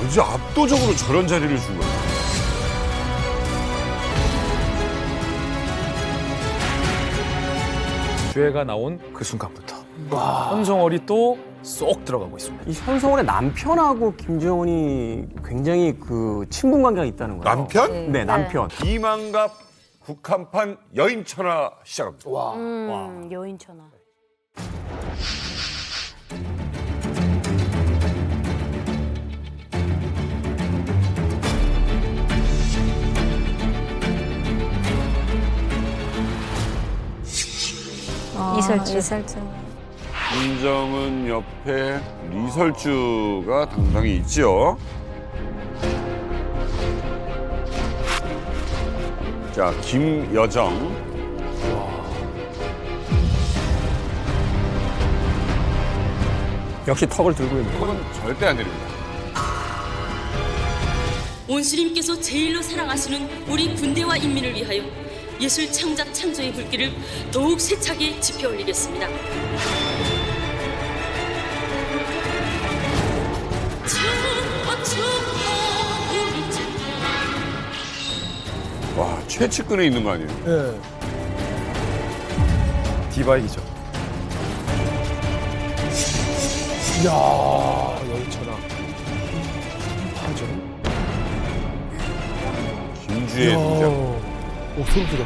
진짜 압도적으로 저런 자리를 준 거야. 주애가 나온 그 순간부터 현송월이 또 쏙 들어가고 있습니다. 이 현성월의 남편하고 김정은이 굉장히 그 친분 관계가 있다는 거예요. 남편? 네, 남편. 이만갑 북한판 여인천하 시작합니다. 여인천하. 이설주. 김정은 옆에 리설주가 당당히 있죠. 자, 김여정. 역시 턱을 들고 있는 거. 이건 절대 안 됩니다. 온수님께서 제일로 사랑하시는 우리 군대와 인민을 위하여 예술 창작 창조의 불길을 더욱 세차게 지펴 올리겠습니다. 와, 최측근에 있는 거 아니에요? 디바이죠. 야, 여인천하. 하죠. 김주의 등장. 오, 소름 돋아.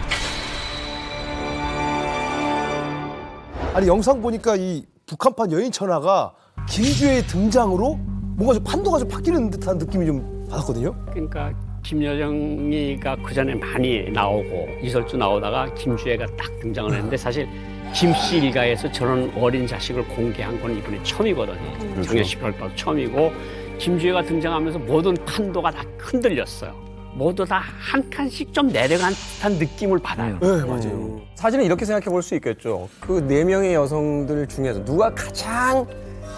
아니, 영상 보니까 이 북한판 여인천하가 김주혜의 등장으로 뭔가 좀 판도가 좀 바뀌는 듯한 느낌이 좀 받았거든요. 그러니까 김여정이가 그 전에 많이 나오고 이설주 나오다가 김주애가 딱 등장을 했는데 사실 김씨 일가에서 저런 어린 자식을 공개한 건 이번에 처음이거든요. 장례식 별도 처음이고 김주애가 등장하면서 모든 판도가 다 흔들렸어요. 모두 다 한 칸씩 좀 내려간 듯한 느낌을 받아요. 네, 맞아요. 사실은 이렇게 생각해 볼 수 있겠죠. 그 4명의 여성들 중에서 누가 가장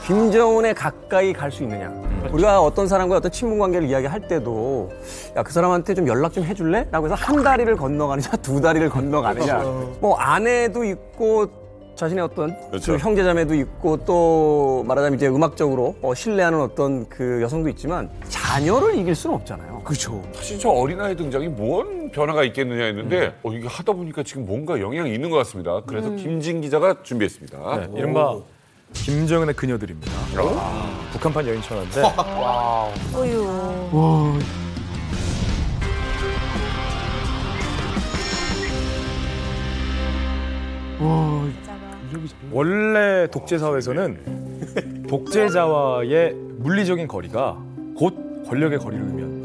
김정은에 가까이 갈 수 있느냐. 우리가 어떤 사람과 어떤 친분 관계를 이야기할 때도 야, 그 사람한테 좀 연락 좀 해줄래? 라고 해서 한 다리를 건너가느냐, 2다리를 건너가느냐. 뭐 아내도 있고 자신의 어떤 그렇죠. 그 형제자매도 있고 또 말하자면 이제 음악적으로 신뢰하는 어떤 그 여성도 있지만 자녀를 이길 수는 없잖아요. 그렇죠. 사실 저 어린아이 등장이 뭔 변화가 있겠느냐 했는데 이게 하다 보니까 지금 뭔가 영향이 있는 것 같습니다. 그래서 김진 기자가 준비했습니다. 네, 이른바 김정은의 그녀들입니다. 북한판 여인천하인데 원래 독재 사회에서는 독재자와의 물리적인 거리가 곧 권력의 거리를 의미합니다.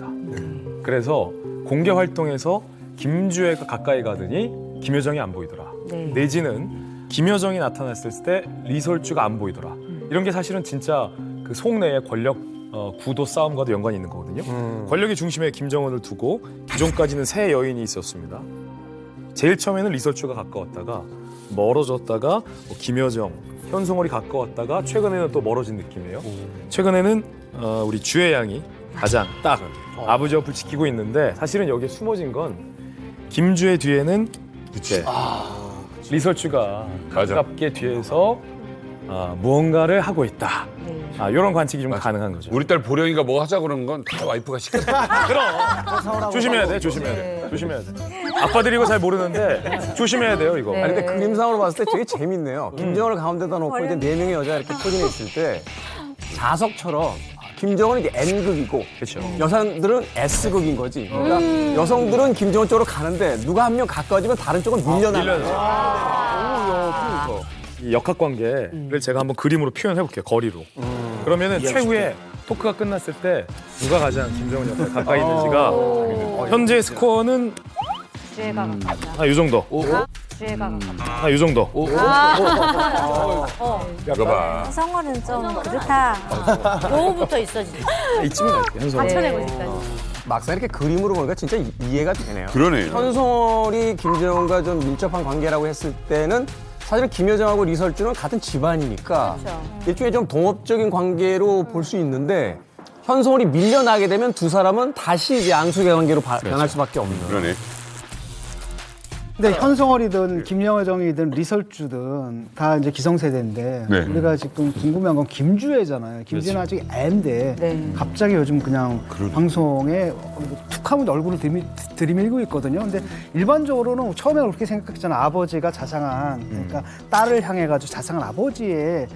그래서 공개 활동에서 김주애가 가까이 가더니 김여정이 안 보이더라. 내지는 김여정이 나타났을 때 리설주가 안 보이더라. 이런 게 사실은 진짜 그 속내의 권력 구도 싸움과도 연관이 있는 거거든요. 권력의 중심에 김정은을 두고 기존까지는 세 여인이 있었습니다. 제일 처음에는 리설주가 가까웠다가 멀어졌다가 뭐 김여정, 현송월이 가까웠다가 최근에는 또 멀어진 느낌이에요. 최근에는 우리 주애 양이 가장 딱 아버지 옆을 지키고 있는데 사실은 여기에 숨어진 건 김주애 뒤에는 이제 리설주가 맞아. 가깝게 뒤에서 무언가를 하고 있다. 이런 관측이 좀 가능한 거죠. 우리 딸 보령이가 뭐 하자 그러는 건 다 와이프가 시켰어. 그럼 조심해야 돼, 조심해야 돼, 조심해야 돼. 아빠들이 이거 잘 모르는데 조심해야 돼요, 이거. 아니, 근데 그림상으로 봤을 때 되게 재밌네요. 김정은을 가운데다 놓고 이제 4명의 여자 이렇게 포진해 있을 때 자석처럼 김정은이 이제 N극이고 그렇죠. 여성들은 S극인 거지. 그러니까 여성들은 김정은 쪽으로 가는데 누가 한 명 가까워지면 다른 쪽은 밀려나는 거야. 이 역학 관계를 제가 한번 그림으로 표현해 볼게요. 거리로. 그러면은 최후에 토크가 끝났을 때 누가 가장 김정은 옆에 가까이 있는지가 현재 스코어는 주애가 가깝다. 이 정도. 주애가 가깝다. 이 정도. 이거 봐. 성월은 좀 그렇다. 요거부터 있어 진짜. 이쯤은 갈게요. 현송. 하천의 거기까지. 막상 이렇게 그림으로 보니까 진짜 이해가 되네요. 그러네요. 현송월이 김정은과 좀 밀접한 관계라고 했을 때는 사실은 김여정하고 리설주는 같은 집안이니까 일종의 좀 동업적인 관계로 볼 수 있는데 현송월이 밀려나게 되면 두 사람은 다시 이제 앙숙의 관계로 변할 수밖에 없는. 그러네. 근데 현성월이든 김여정이든 리설주든 다 이제 기성세대인데 네. 우리가 지금 궁금한 건 김주애잖아요. 김주애는 아직 애인데 네. 갑자기 요즘 그냥 방송에 툭하면 얼굴을 들이밀고 있거든요. 근데 일반적으로는 처음에 그렇게 생각했잖아요. 아버지가 자상한 그러니까 딸을 향해 가지고 자상한 아버지의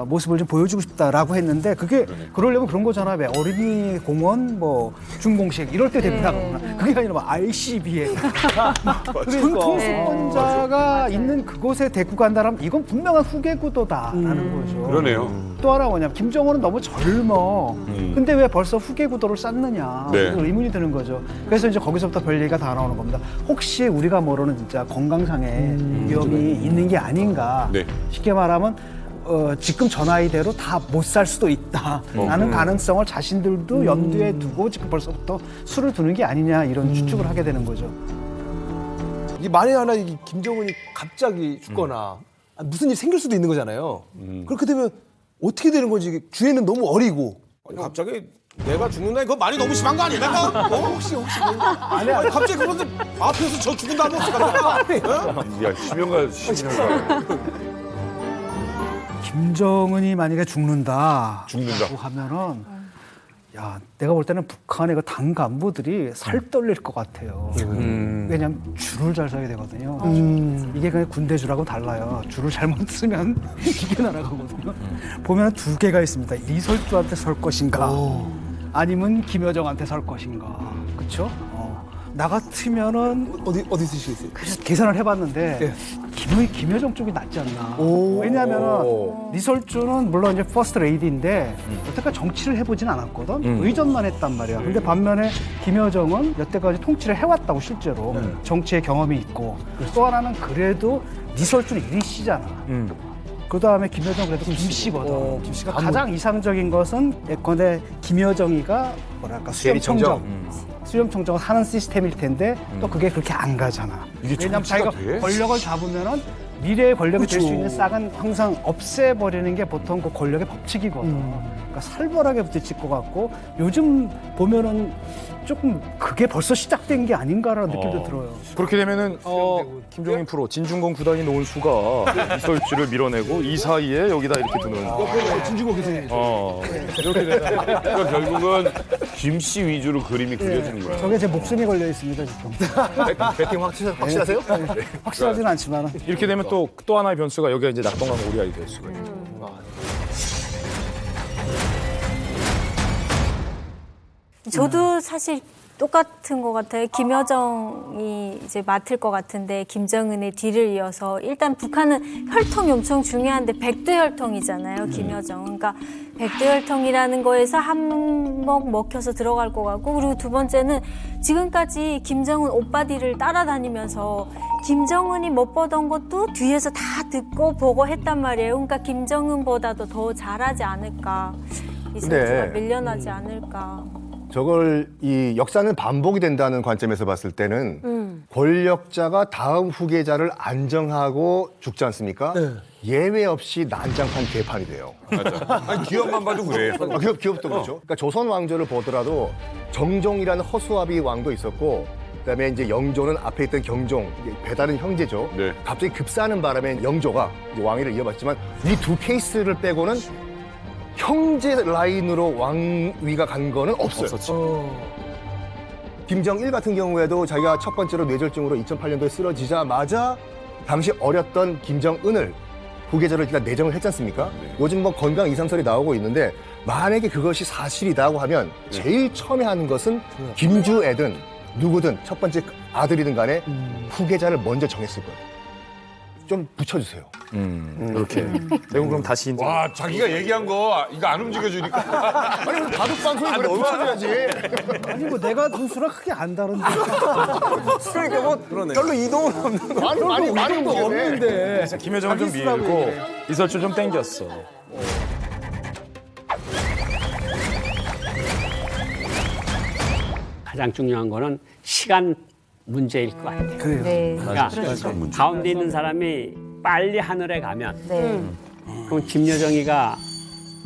모습을 좀 보여주고 싶다라고 했는데 그게 그러려면 그런 거잖아. 왜 어린이 공원 뭐 준공식 이럴 때 대표하거나 그게 아니라 뭐 RCB에 통수권자가 있는 그곳에 데리고 간다면 이건 분명한 후계 구도다라는 거죠. 그러네요. 또 하나 뭐냐면 김정은은 너무 젊어. 근데 왜 벌써 후계 구도를 쌓느냐 네. 의문이 드는 거죠. 그래서 이제 거기서부터 별 얘기가 다 나오는 겁니다. 혹시 우리가 모르는 진짜 건강상의 위험이 있는 게 아닌가. 네. 쉽게 말하면 지금 저 나이대로 다 못 살 수도 있다라는 가능성을 자신들도 염두에 두고 지금 벌써부터 수를 두는 게 아니냐 이런 추측을 하게 되는 거죠. 이 만에 하나 이 김정은이 갑자기 죽거나 무슨 일이 생길 수도 있는 거잖아요. 그렇게 되면 어떻게 되는 거지? 주애는 너무 어리고. 아니, 갑자기 내가 죽는다 그거 말이 너무 심한 거 아닙니까? 혹시 아니 갑자기 그런데 앞에서 저 죽은다면 어떡합니까? 야, 심형가. 김정은이 만약에 죽는다라고 죽는다. 하면은 야 내가 볼 때는 북한의 그 당 간부들이 살 떨릴 것 같아요. 왜냐하면 줄을 잘 서야 되거든요. 이게 그냥 군대 줄하고 달라요. 줄을 잘못 쓰면 이게 날아가거든요. 보면 두 개가 있습니다. 리설주한테 설 것인가, 아니면 김여정한테 설 것인가. 그렇죠? 나 같으면은 어디 쓰시겠어요? 그래서 계산을 해봤는데 김여정 쪽이 낫지 않나. 왜냐하면 리설주는 물론 이제 퍼스트 레이디인데 여태까지 정치를 해보진 않았거든. 의전만 했단 말이야. 근데 반면에 김여정은 여태까지 통치를 해왔다고 실제로 정치의 경험이 있고 또 하나는 그래도 리설주는 이리씨잖아. 그 다음에 김여정 그래도 김씨거든. 김씨가 가장 이상적인 것은 예컨대 김여정이가 뭐랄까 수렴청정을 하는 시스템일 텐데 또 그게 그렇게 안 가잖아. 왜냐면 자기가 돼? 권력을 잡으면은 미래의 권력이 될 수 있는 싹은 항상 없애버리는 게 보통 그 권력의 법칙이거든. 그러니까 살벌하게 부딪힐 것 같고 요즘 보면은 조금 그게 벌써 시작된 게 아닌가라는 느낌도 들어요. 그렇게 되면은 김종인 프로 진중권 구단이 놓은 수가 이설주를 밀어내고 이 사이에 여기다 이렇게 두는. 진중권 교수님. 이렇게 되면 그러니까 결국은 김씨 위주로 그림이 그려지는 거야. 저게 제 목숨이 걸려 있습니다 지금. 배팅 확실하세요? 확실하진 않지만 이렇게 되면 또 하나의 변수가 여기가 이제 낙동강 오리알이 될 수가 있죠. 저도 사실 똑같은 것 같아요. 김여정이 이제 맡을 것 같은데 김정은의 뒤를 이어서 일단 북한은 혈통이 엄청 중요한데 백두 혈통이잖아요. 김여정. 그러니까 백두 혈통이라는 거에서 한몫 먹혀서 들어갈 것 같고 그리고 두 번째는 지금까지 김정은 오빠 뒤를 따라다니면서 김정은이 못 보던 것도 뒤에서 다 듣고 보고 했단 말이에요. 그러니까 김정은보다도 더 잘하지 않을까. 이설주가 밀려나지 않을까. 저걸 이 역사는 반복이 된다는 관점에서 봤을 때는 권력자가 다음 후계자를 안정하고 죽지 않습니까? 예외 없이 난장판 개판이 돼요. 맞아. 아니, 기억만 봐도 그래. 기업도 그렇죠. 그러니까 조선 왕조를 보더라도 정종이라는 허수아비 왕도 있었고 그다음에 이제 영조는 앞에 있던 경종, 배다른 형제죠. 네. 갑자기 급사하는 바람에 영조가 이제 왕위를 이어받지만 이 두 케이스를 빼고는 형제 라인으로 왕위가 간 거는 없어요. 김정일 같은 경우에도 자기가 첫 번째로 뇌졸중으로 2008년도에 쓰러지자마자 당시 어렸던 김정은을 후계자로 일단 내정을 했지 않습니까? 요즘 뭐 건강 이상설이 나오고 있는데 만약에 그것이 사실이라고 하면 제일 처음에 하는 것은 김주애든 누구든 첫 번째 아들이든 간에 후계자를 먼저 정했을 거예요. 좀 붙여주세요. 이렇게. 내가 그럼 다시 이제 와, 자기가 얘기한 거 이거 안 움직여주니까. 아니 바둑 방송이 그래 붙여줘야지. 아니 뭐 내가 두수랑 크게 안 다른데. 그러니까 뭐 별로 이동은 없는 거. 많이 없는데. 김여정은 좀 밀고 이설주 좀 땡겼어. 가장 중요한 거는 시간 문제일 것 같아요. 네. 그러니까 가운데 있는 사람이 빨리 하늘에 가면 그럼 김여정이가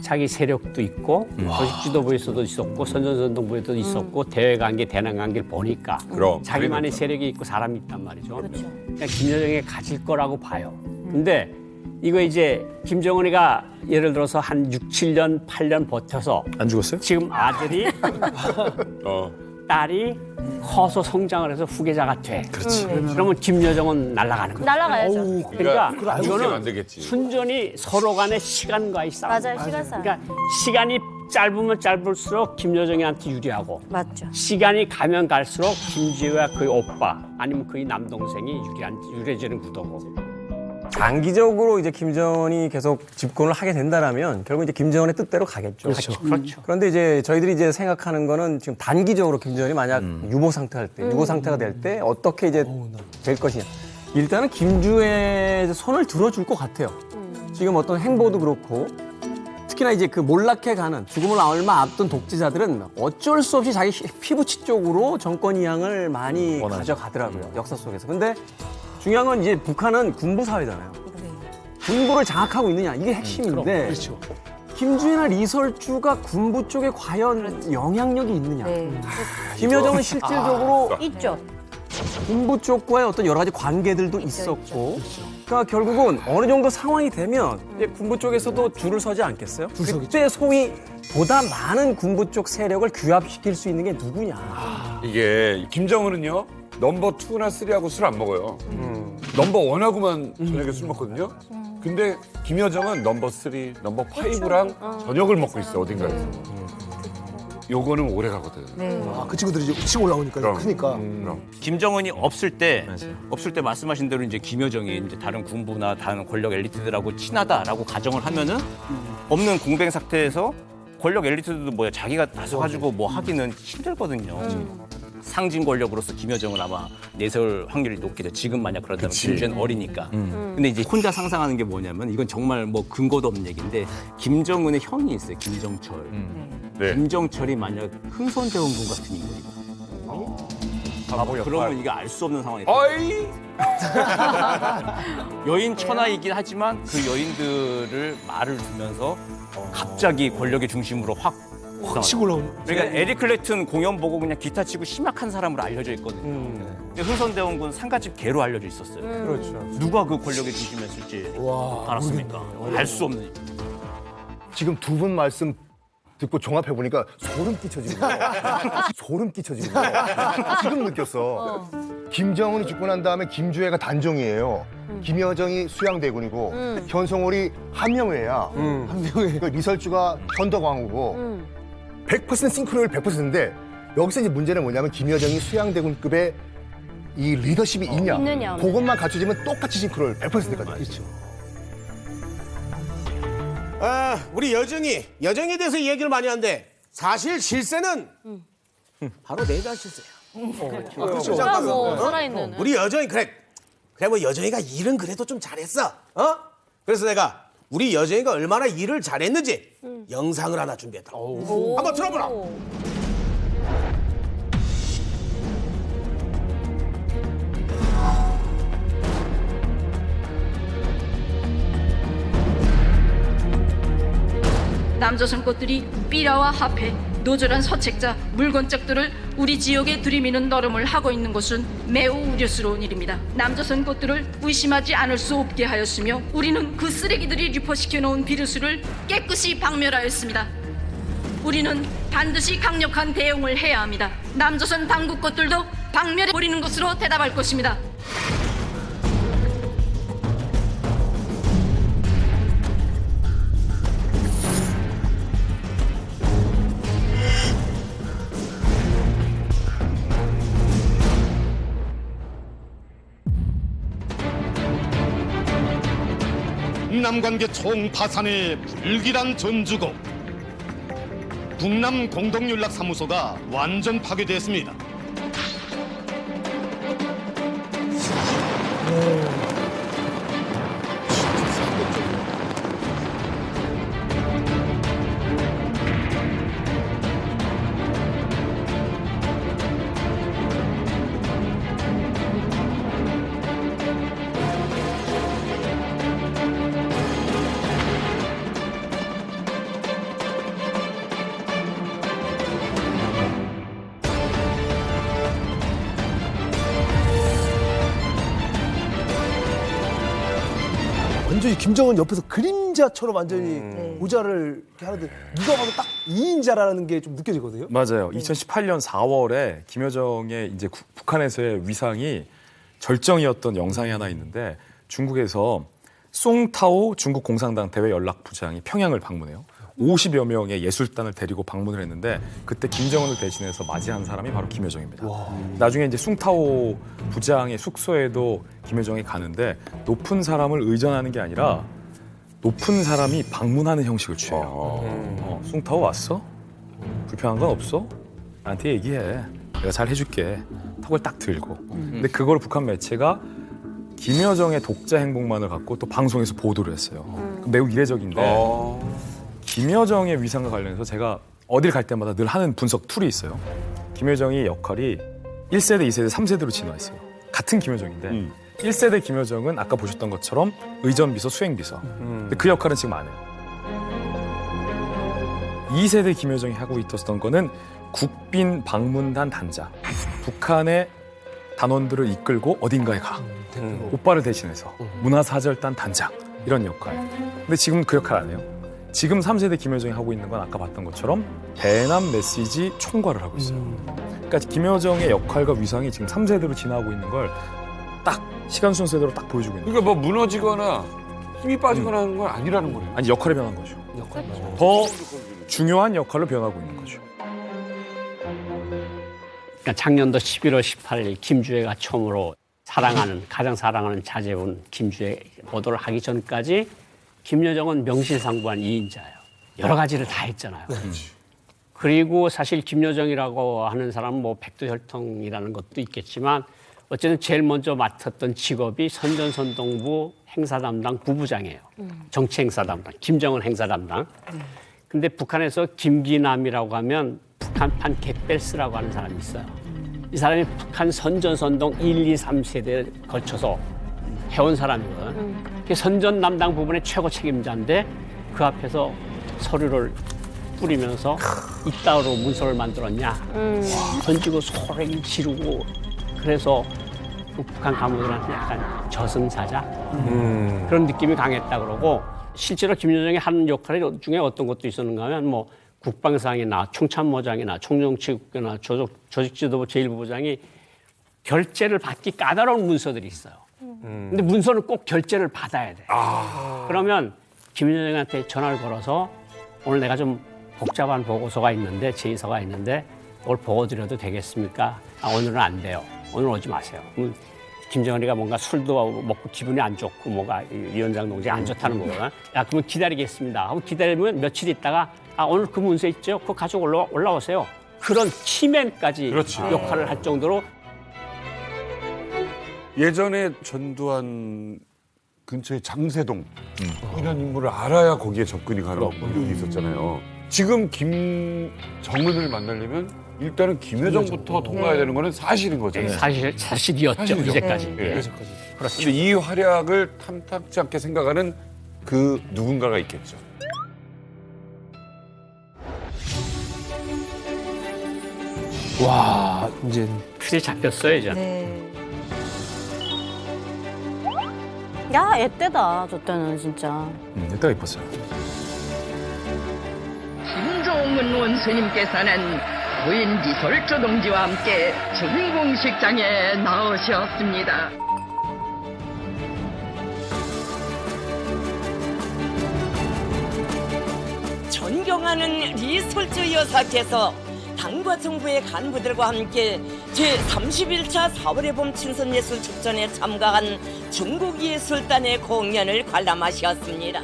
자기 세력도 있고 조직 지도부에서도 있었고 선전선동부에도 있었고 대외관계, 대남관계를 보니까 그럼. 자기만의 세력이 있고 사람이 있단 말이죠. 그렇죠. 그냥 김여정이 가질 거라고 봐요. 근데 이거 이제 김정은이가 예를 들어서 한 6, 7년, 8년 버텨서 안 죽었어요? 지금 아들이 딸이 커서 성장을 해서 후계자가 돼. 그렇지. 그러면 김여정은 날아가는 거야. 날아가야죠. 그러니까 안 이거는 되겠지. 순전히 서로 간의 시간과의 싸움. 맞아요, 시간상. 그러니까 시간이 짧으면 짧을수록 김여정이한테 유리하고 맞죠. 시간이 가면 갈수록 김지혜와 그의 오빠 아니면 그의 남동생이 유리해지는 구도고. 장기적으로 이제 김정은이 계속 집권을 하게 된다라면 결국 이제 김정은의 뜻대로 가겠죠. 그렇죠. 그런데 이제 저희들이 이제 생각하는 거는 지금 단기적으로 김정은이 만약 유보 상태가 될 때 어떻게 이제 될 것이냐. 일단은 김주의 손을 들어줄 것 같아요. 지금 어떤 행보도 그렇고 특히나 이제 그 몰락해 가는 죽음을 얼마 앞둔 독재자들은 어쩔 수 없이 자기 피부치 쪽으로 정권 이양을 많이 가져가더라고요. 역사 속에서. 근데 중요한 건 이제 북한은 군부 사회잖아요. 군부를 장악하고 있느냐 이게 핵심인데 그렇죠. 김주희나 리설주가 군부 쪽에 과연 영향력이 있느냐. 네. 김여정은 실질적으로 있죠. 군부 쪽과의 어떤 여러 가지 관계들도 있었고 그러니까 결국은 어느 정도 상황이 되면 이제 군부 쪽에서도 줄을 서지 않겠어요? 그때 소위 보다 많은 군부 쪽 세력을 규합시킬 수 있는 게 누구냐. 이게 김정은은요 넘버 2나 3하고 술 안 먹어요. 넘버 1하고만 저녁에 술 먹거든요. 근데 김여정은 넘버 3, 넘버 5랑 저녁을 먹고 있어 어딘가에서. 요거는 오래 가거든. 그 친구들이 이제 치고 올라오니까 그럼. 크니까. 김정은이 없을 때 말씀하신 대로 이제 김여정이 이제 다른 군부나 다른 권력 엘리트들하고 친하다라고 가정을 하면은 없는 공백 상태에서 권력 엘리트들도 뭐야 자기가 나서가지고 뭐 하기는 힘들거든요. 상징 권력으로서 김여정은 아마 내세울 확률이 높게 돼. 지금 만약 그런다면 김주혜는 어리니까. 근데 이제 혼자 상상하는 게 뭐냐면 이건 정말 뭐 근거도 없는 얘기인데 김정은의 형이 있어요. 김정철. 네. 김정철이 만약 흥선대원군 같은 인물이고. 그러면 이게 알 수 없는 상황이 돼요. 어이! 여인 천하이긴 하지만 그 여인들을 말을 두면서 갑자기 권력의 중심으로 확 치고 올라오는. 그러니까 에릭 클랩튼 공연 보고 그냥 기타 치고 심약한 사람으로 알려져 있거든요. 근데 흥선대원군 상가집 개로 알려져 있었어요. 그렇죠. 누가 그 권력의 중심이었을지 알았습니까? 알 수 없는. 지금 두 분 말씀 듣고 종합해 보니까 소름 끼쳐지는 거예요. 소름 끼쳐지는 거예요. 지금 느꼈어. 김정은이 죽고 난 다음에 김주혜가 단종이에요. 김여정이 수양대군이고 현송월이 한명회야. 한명회. 그 리설주가 현덕왕후고 100% 싱크로율 100%인데 여기서 이제 문제는 뭐냐면 김여정이 수양대군급의 이 리더십이 있냐. 그것만 갖춰지면 똑같이 싱크로율 100%거든요. 그렇죠. 우리 여정에 대해서 얘기를 많이 하는데 사실 실세는 바로 내가 실세야. 그렇죠. 누가 뭐 살아있는. 우리 여정이 그래 뭐 여정이가 일은 그래도 좀 잘했어. 그래서 내가 우리 여정이가 얼마나 일을 잘했는지 영상을 하나 준비했다. 한번 들어보라. 남조선 꽃들이 삐라와 화폐, 노절한 서책자, 물건짝들을 우리 지역에 들이미는 노름을 하고 있는 것은 매우 우려스러운 일입니다. 남조선 꽃들을 의심하지 않을 수 없게 하였으며 우리는 그 쓰레기들이 유포시켜 놓은 비루스를 깨끗이 박멸하였습니다. 우리는 반드시 강력한 대응을 해야 합니다. 남조선 당국 꽃들도 박멸해 버리는 것으로 대답할 것입니다. 남관계 총파산의 불길한 전주고 북남 공동연락사무소가 완전 파괴됐습니다. 완전히 김정은 옆에서 그림자처럼 완전히 모자를 이렇게 하는데 누가 봐도 딱 2인자라는 게 좀 느껴지거든요. 맞아요. 2018년 4월에 김여정의 이제 북한에서의 위상이 절정이었던 영상이 하나 있는데 중국에서 송타오 중국 공산당 대외 연락부장이 평양을 방문해요. 50여 명의 예술단을 데리고 방문을 했는데 그때 김정은을 대신해서 맞이한 사람이 바로 김여정입니다. 나중에 이제 숭타오 부장의 숙소에도 김여정이 가는데 높은 사람을 의전하는 게 아니라 높은 사람이 방문하는 형식을 취해요. 숭타오 왔어? 불편한 건 없어? 나한테 얘기해. 내가 잘 해줄게. 턱을 딱 들고. 근데 그걸 북한 매체가 김여정의 독자 행복만을 갖고 또 방송에서 보도를 했어요. 매우 이례적인데 김여정의 위상과 관련해서 제가 어딜 갈 때마다 늘 하는 분석 툴이 있어요. 김여정의 역할이 1세대, 2세대, 3세대로 진화했어요. 같은 김여정인데 1세대 김여정은 아까 보셨던 것처럼 의전비서, 수행비서. 근데 그 역할은 지금 안 해요. 2세대 김여정이 하고 있었던 거는 국빈 방문단 단장. 북한의 단원들을 이끌고 어딘가에 가. 오빠를 대신해서 문화사절단 단장. 이런 역할. 근데 지금 그 역할 안 해요. 지금 3세대 김여정이 하고 있는 건 아까 봤던 것처럼 대남 메시지 총괄을 하고 있어요. 그러니까 김여정의 역할과 위상이 지금 3세대로 지나고 있는 걸 딱 시간 순서대로 딱 보여주고 있는 거예요. 그러니까 뭐 무너지거나 힘이 빠지거나 하는 건 아니라는 거네요. 아니 역할이 변한 거죠. 더 중요한 역할로 변하고 있는 거죠. 그러니까 작년도 11월 18일 김주애가 처음으로 가장 사랑하는 자제분 김주애 보도를 하기 전까지 김여정은 명실상부한 2인자예요. 여러 가지를 다 했잖아요. 그리고 사실 김여정이라고 하는 사람은 뭐 백두혈통이라는 것도 있겠지만 어쨌든 제일 먼저 맡았던 직업이 선전선동부 행사 담당 부부장이에요. 정치 행사 담당, 김정은 행사 담당. 근데 북한에서 김기남이라고 하면 북한판 갯벨스라고 하는 사람이 있어요. 이 사람이 북한 선전선동 1, 2, 3세대에 걸쳐서 해온 사람이거든. 선전 담당 부분의 최고 책임자인데 그 앞에서 서류를 뿌리면서 이따로 문서를 만들었냐. 던지고 소리를 지르고 그래서 북한 간부들한테 약간 저승사자 그런 느낌이 강했다 그러고 실제로 김여정이 하는 역할 중에 어떤 것도 있었는가 하면 뭐 국방상이나 총참모장이나 총정치국이나 조직지도부 제1부부장이 결재를 받기 까다로운 문서들이 있어요. 근데 문서는 꼭 결재를 받아야 돼. 그러면 김여정한테 전화를 걸어서 오늘 내가 좀 복잡한 보고서가 있는데 제의서가 있는데 오늘 보고드려도 되겠습니까? 오늘은 안 돼요. 오늘 오지 마세요. 그럼 김정은이가 뭔가 술도 먹고 기분이 안 좋고 뭐가 위원장 동생이 안 좋다는 거거든. 야 그러면 기다리겠습니다. 하고 기다리면 며칠 있다가 오늘 그 문서 있죠? 그거 가지고 올라오세요. 그런 키맨까지 역할을 할 정도로 예전에 전두환 근처에 장세동 이런 인물을 알아야 거기에 접근이 가는 부분이 있었잖아요. 지금 김정은을 만나려면 일단은 김여정부터 통과해야 되는 거는 사실인 거죠. 사실이었죠. 사실이죠. 이제까지. 예. 그렇죠. 근데 이 활약을 탐탁지 않게 생각하는 그 누군가가 있겠죠. 와, 이제 틀이 잡혔어요, 이제. 네. 야, 애때다, 저 때는 진짜. 이때가 이뻤어요. 김종은 원수님께서는 부인 이솔주 동지와 함께 준공식장에 나오셨습니다. 존경하는 리솔주 여사께서 당과 정부의 간부들과 함께 제31차 4월의 봄 친선예술축전에 참가한 중국예술단의 공연을 관람하셨습니다.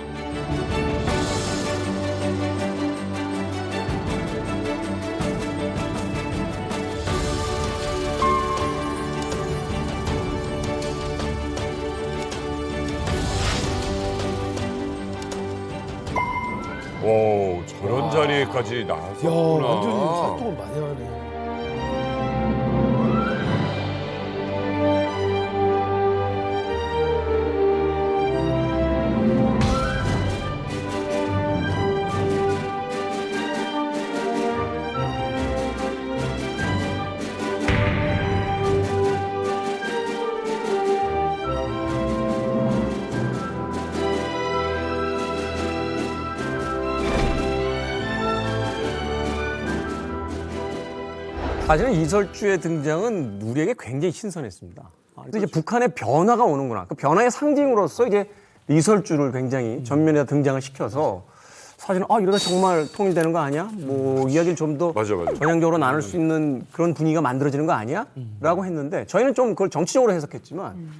오, 저런 자리에까지 나왔구나. 완전히 활동을 많이 하네. 사실은 이설주의 등장은 우리에게 굉장히 신선했습니다. 그래서 이제 북한의 변화가 오는구나. 그 변화의 상징으로서 이제 이설주를 굉장히 전면에 등장을 시켜서 사실은 이러다 정말 통일되는 거 아니야? 뭐 이야기를 좀 더 전향적으로 나눌 수 있는 그런 분위기가 만들어지는 거 아니야? 라고 했는데 저희는 좀 그걸 정치적으로 해석했지만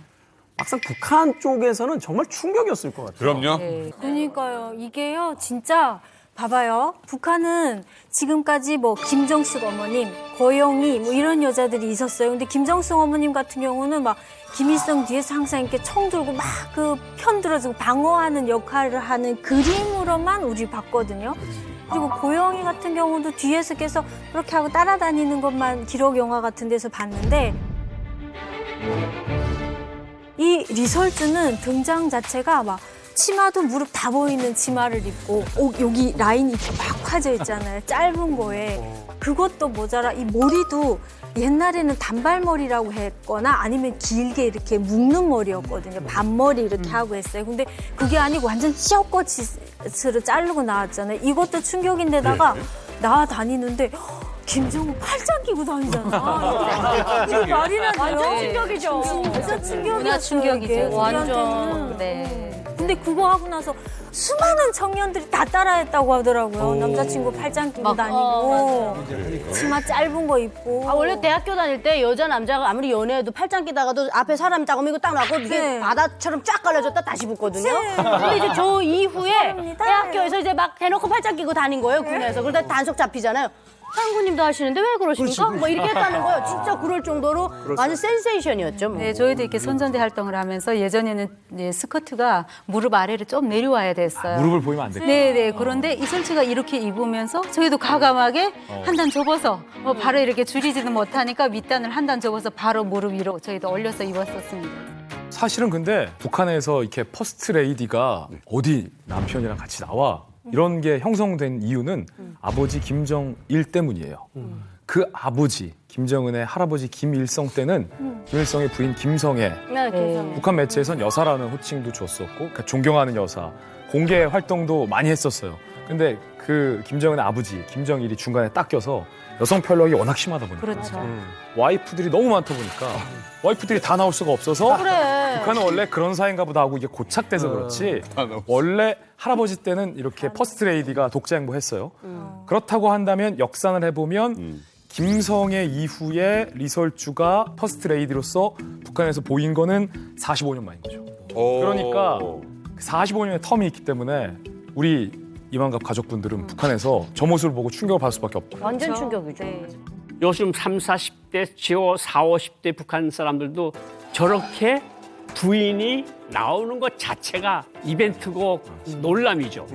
막상 북한 쪽에서는 정말 충격이었을 것 같아요. 그럼요. 그러니까요. 이게요, 진짜 봐봐요. 북한은 지금까지 뭐 김정숙 어머님, 고영희 뭐 이런 여자들이 있었어요. 근데 김정숙 어머님 같은 경우는 막 김일성 뒤에서 항상 이렇게 총 들고 막 그 편 들어주고 방어하는 역할을 하는 그림으로만 우리 봤거든요. 그리고 고영희 같은 경우도 뒤에서 계속 그렇게 하고 따라다니는 것만 기록 영화 같은 데서 봤는데 이 리설주는 등장 자체가 막 치마도 무릎 다 보이는 치마를 입고 여기 라인이 막 파져 있잖아요. 짧은 거에. 그것도 모자라 이 머리도 옛날에는 단발머리라고 했거나 아니면 길게 이렇게 묶는 머리였거든요. 반머리 이렇게 하고 했어요. 근데 그게 아니고 완전 씌어꽃으로 자르고 나왔잖아요. 이것도 충격인데다가 나와 다니는데 김정은 팔짱 끼고 다니잖아. 이거 말이나 돼요? 완전 충격이죠. 진짜 충격이었어요. 문화 충격이죠. 이게 완전. 우리한테는. 네. 근데 그거 하고 나서 수많은 청년들이 다 따라했다고 하더라고요. 남자친구 팔짱 끼고 다니고 치마 짧은 거 입고. 원래 대학교 다닐 때 여자 남자가 아무리 연애해도 팔짱 끼다가도 앞에 사람 작으면 이거 딱 놔고 이게 바다처럼 쫙 갈라졌다 다시 붙거든요. 근데 이제 저 이후에 대학교에서 이제 막 대놓고 팔짱 끼고 다닌 거예요, 군에서. 그러다 단속 잡히잖아요. 상구님도 하시는데 왜 그러십니까? 뭐 이렇게 했다는 거예요. 진짜 그럴 정도로 완전 센세이션이었죠. 뭐. 네, 저희도 이렇게 선전대 활동을 하면서 예전에는 이제 스커트가 무릎 아래로 좀 내려와야 됐어요. 무릎을 보이면 안 됐구나. 네네. 그런데 이설치가 이렇게 입으면서 저희도 과감하게 한 단 접어서 바로 이렇게 줄이지는 못하니까 밑단을 한 단 접어서 바로 무릎 위로 저희도 올려서 입었었습니다. 사실은 근데 북한에서 이렇게 퍼스트 레이디가 어디 남편이랑 같이 나와 이런 게 형성된 이유는 아버지 김정일 때문이에요. 그 아버지 김정은의 할아버지 김일성 때는 김일성의 부인 김성애, 북한 매체에선 여사라는 호칭도 줬었고 그러니까 존경하는 여사, 공개 활동도 많이 했었어요. 근데 그 김정은의 아버지 김정일이 중간에 딱 껴서 여성 편력이 워낙 심하다 보니까 그렇죠. 와이프들이 너무 많다 보니까 와이프들이 다 나올 수가 없어서 그래. 북한은 원래 그런 사이인가 보다 하고 이게 고착돼서 그렇지 원래 할아버지 때는 이렇게 퍼스트 레이디가 독자 행보했어요. 그렇다고 한다면 역산을 해보면 김성애 이후에 리설주가 퍼스트 레이디로서 북한에서 보인 거는 45년 만인 거죠. 그러니까 45년의 텀이 있기 때문에 우리 이만갑 가족분들은 북한에서 저 모습을 보고 충격을 받을 수밖에 없고 완전 충격이죠. 요즘 30, 40대, 지금 40, 50대 북한 사람들도 저렇게 부인이 나오는 것 자체가 이벤트고 논란이죠.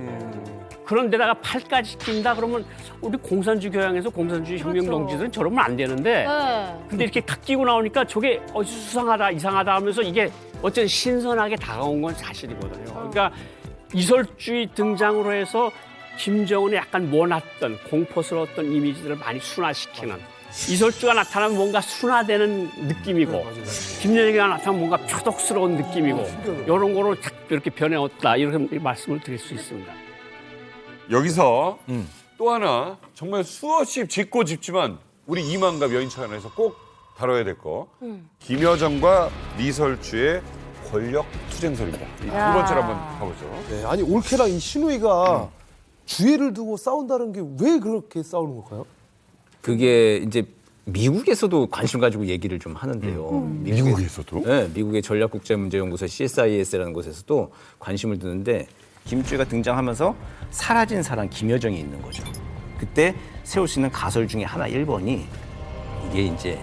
그런데다가 팔까지 낀다 그러면 우리 공산주의 교양에서 공산주의 혁명동지들은 저러면 안 되는데 근데 이렇게 탁 끼고 나오니까 저게 수상하다 이상하다 하면서 이게 어쨌든 신선하게 다가온 건 사실이거든요. 그러니까 이설주의 등장으로 해서 김정은의 약간 모났던 공포스러웠던 이미지들을 많이 순화시키는 이설주가 나타나면 뭔가 순화되는 느낌이고 김여정이가 나타나면 뭔가 표독스러운 느낌이고 이런 거로 딱 이렇게 변해왔다 이렇게 말씀을 드릴 수 있습니다. 여기서 또 하나 정말 수없이 짚고 짚지만 우리 이만갑 여인차관에서 꼭 다뤄야 될 거 김여정과 리설주의 권력 투쟁설입니다. 두 번째로 한번 가보죠. 네, 아니 올케랑 이 신우이가 주애를 두고 싸운다는 게 왜 그렇게 싸우는 걸까요? 그게 이제 미국에서도 관심 가지고 얘기를 좀 하는데요. 미국에서도? 네, 미국의 전략국제문제연구소 CSIS라는 곳에서도 관심을 두는데 김주애가 등장하면서 사라진 사람 김여정이 있는 거죠. 그때 세울 수 있는 가설 중에 하나 1번이 이게 이제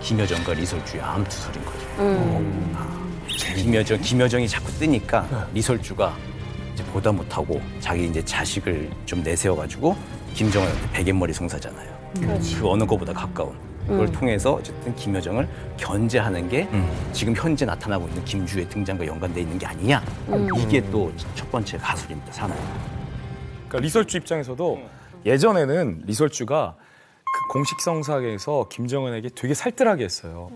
김여정과 리설주의 암투설인 거죠. 김여정이 자꾸 뜨니까 리설주가 이제 보다 못하고 자기 이제 자식을 좀 내세워가지고 김정은한테 베갯머리 송사잖아요. 그 어느 것보다 가까운 그걸 통해서 어쨌든 김여정을 견제하는 게 지금 현재 나타나고 있는 김주의 등장과 연관돼 있는 게 아니냐. 이게 또 첫 번째 가설입니다. 사나이. 그러니까 리설주 입장에서도 예전에는 리설주가 그 공식 성사에서 김정은에게 되게 살뜰하게 했어요.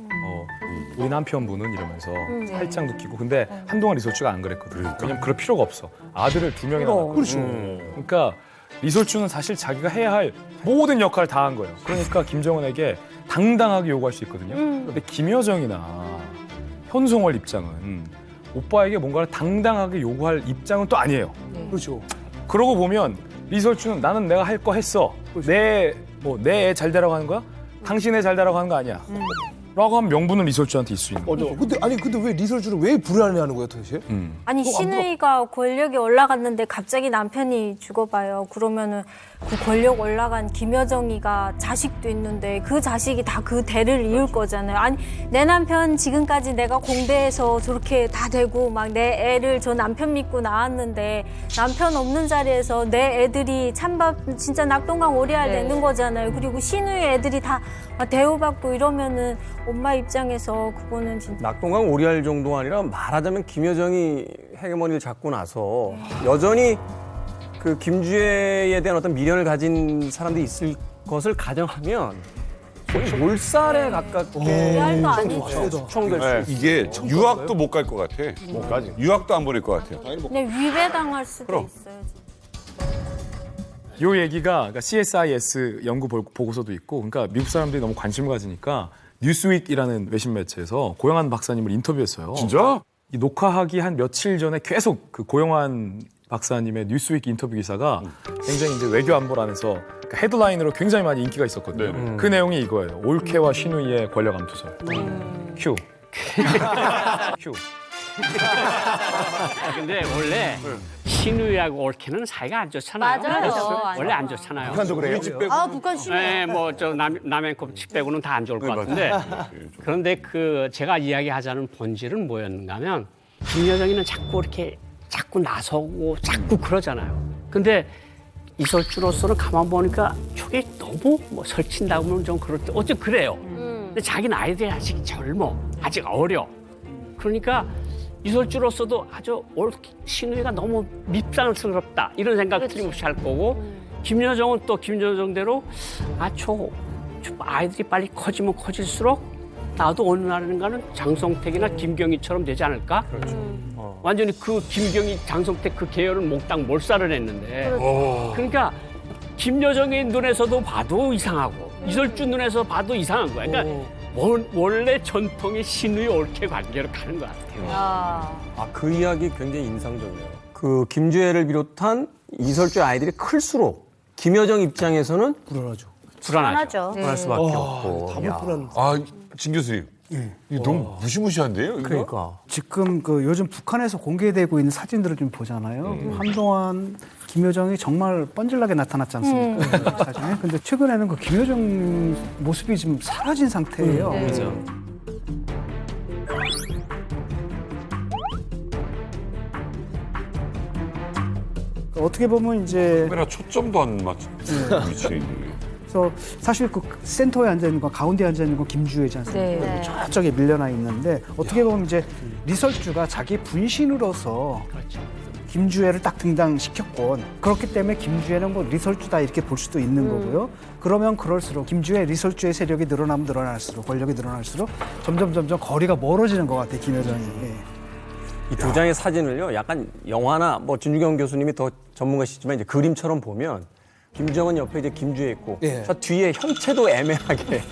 우리 남편분은 이러면서 팔짱도 끼고 근데 한동안 리설주가 안 그랬거든요. 왜냐면 그럴 필요가 없어. 아들을 2명이나 낳고. 그렇죠. 그러니까 리설주는 사실 자기가 해야 할 모든 역할을 다 한 거예요. 그러니까 김정은에게 당당하게 요구할 수 있거든요. 근데 김여정이나 현송월 입장은 오빠에게 뭔가를 당당하게 요구할 입장은 또 아니에요. 그렇죠. 그러고 보면 리설주는 나는 내가 할 거 했어. 내 애 잘 되라고 하는 거야? 당신 애 잘 되라고 하는 거 아니야. 라고 하면 명분은 리설주한테 있을 수 있는 거죠. 근데 왜 리설주를 왜 불안해하는 거야 도대체? 아니 신우이가 권력에 올라갔는데 갑자기 남편이 죽어봐요. 그러면은 그 권력 올라간 김여정이가 자식도 있는데 그 자식이 다 그 대를 이을 거잖아요. 아니 내 남편 지금까지 내가 공대에서 저렇게 다 되고 막 내 애를 저 남편 믿고 낳았는데 남편 없는 자리에서 내 애들이 찬밥 진짜 낙동강 오리알 내는 거잖아요. 그리고 신우이 애들이 다 대우받고 이러면은 엄마 입장에서 그거는 진짜 낙동강 오리알 정도가 아니라 말하자면 김여정이 헤게모니를 잡고 나서 여전히 그 김주애에 대한 어떤 미련을 가진 사람들이 있을 것을 가정하면 거의 몰살에 가깝게 오리알도 아니죠. 추정될 수 이게 유학도 못 갈 것 같아. 못 가지. 유학도 안 보낼 것 같아요. 근데 위배당할 수도 있어요. 이 얘기가 그러니까 CSIS 연구 보고서도 있고, 그러니까 미국 사람들이 너무 관심을 가지니까 뉴스윅이라는 외신 매체에서 고영한 박사님을 인터뷰했어요. 진짜? 이 녹화하기 한 며칠 전에 계속 그 고영한 박사님의 뉴스윅 인터뷰 기사가 굉장히 이제 외교 안보란에서 그러니까 헤드라인으로 굉장히 많이 인기가 있었거든요. 그 내용이 이거예요. 올케와 신우이의 권력 암투설. 큐. 큐. 근데 원래 신우이하고 올케는 사이가 안 좋잖아요. 맞아요. 원래 안 좋잖아요. 북한도 그래요? 아 북한 심해. 네, 뭐저 남해컵 칩 빼고는 다 안 좋을 것 같은데. 그런데 그 제가 이야기하자는 본질은 뭐였는가면 김여정이는 자꾸 나서고 자꾸 그러잖아요. 근데 이설주로서는 가만 보니까 저게 너무 뭐 설친다고 하면 좀 그럴 때 어째 그래요. 근데 자기는 아이들이 아직 젊어, 아직 어려. 그러니까 이설주로서도 아주 신우이가 너무 밉상스럽다 이런 생각 틀림없이 할 거고 김여정은 또 김여정대로 저 아이들이 빨리 커지면 커질수록 나도 어느 날인가는 장성택이나 김경희처럼 되지 않을까? 완전히 그 김경희, 장성택 그 계열을 몽땅 몰살을 했는데 그러니까 김여정의 눈에서도 봐도 이상하고 이설주 눈에서 봐도 이상한 거야. 그러니까 원래 전통의 신우이 올케 관계로 가는 것 같아요. 그 이야기 굉장히 인상적이에요. 그 김주애를 비롯한 이설주의 아이들이 클수록 김여정 입장에서는 불안하죠. 불안할 수밖에 없고. 진 교수님. 이게 너무 무시무시한데요? 이거? 그러니까. 지금 그 요즘 북한에서 공개되고 있는 사진들을 좀 보잖아요. 한동안 김여정이 정말 뻔질나게 나타났지 않습니까? 그 사진에. 근데 최근에는 그 김여정 모습이 지금 사라진 상태예요. 그렇죠. 어떻게 보면 이제 카메라 초점도 안 맞춘 위치에 있네. 그래서 사실 그 센터에 앉아 있는 거, 가운데 앉아 있는 건 김주애지 않습니까? 네. 저쪽에 밀려나 있는데 어떻게 보면 이제 리설주가 자기 분신으로서 김주애를 딱 등장시켰건 그렇기 때문에 김주애는 뭐 리설주다 이렇게 볼 수도 있는 거고요. 그러면 그럴수록 김주애, 리설주의 세력이 늘어나면 늘어날수록 권력이 늘어날수록 점점 거리가 멀어지는 것 같아요. 김여정이. 이 두 장의 사진을요, 약간 영화나 뭐 진주경 교수님이 더 전문가시지만 이제 그림처럼 보면 김정은 옆에 이제 김주애 있고 저 뒤에 형체도 애매하게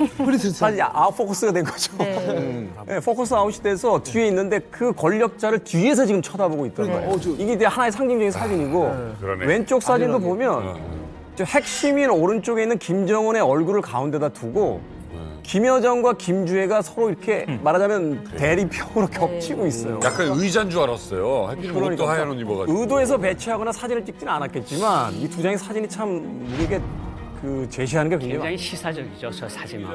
사실 아웃포커스가 된 거죠. 포커스 아웃이 돼서 뒤에 있는데 그 권력자를 뒤에서 지금 쳐다보고 있더라고요. 이게 이제 하나의 상징적인 사진이고 왼쪽 사진도 보면 저 핵심인 오른쪽에 있는 김정은의 얼굴을 가운데다 두고 김여정과 김주애가 서로 이렇게 말하자면 대리평으로 겹치고 있어요. 약간 의자인 줄 알았어요. 하필 옷도 하얀 옷 입어가지고. 의도해서 배치하거나 사진을 찍지는 않았겠지만 이 두 장의 사진이 참 우리에게 그 제시하는 게 굉장히 시사적이죠, 저 사진만.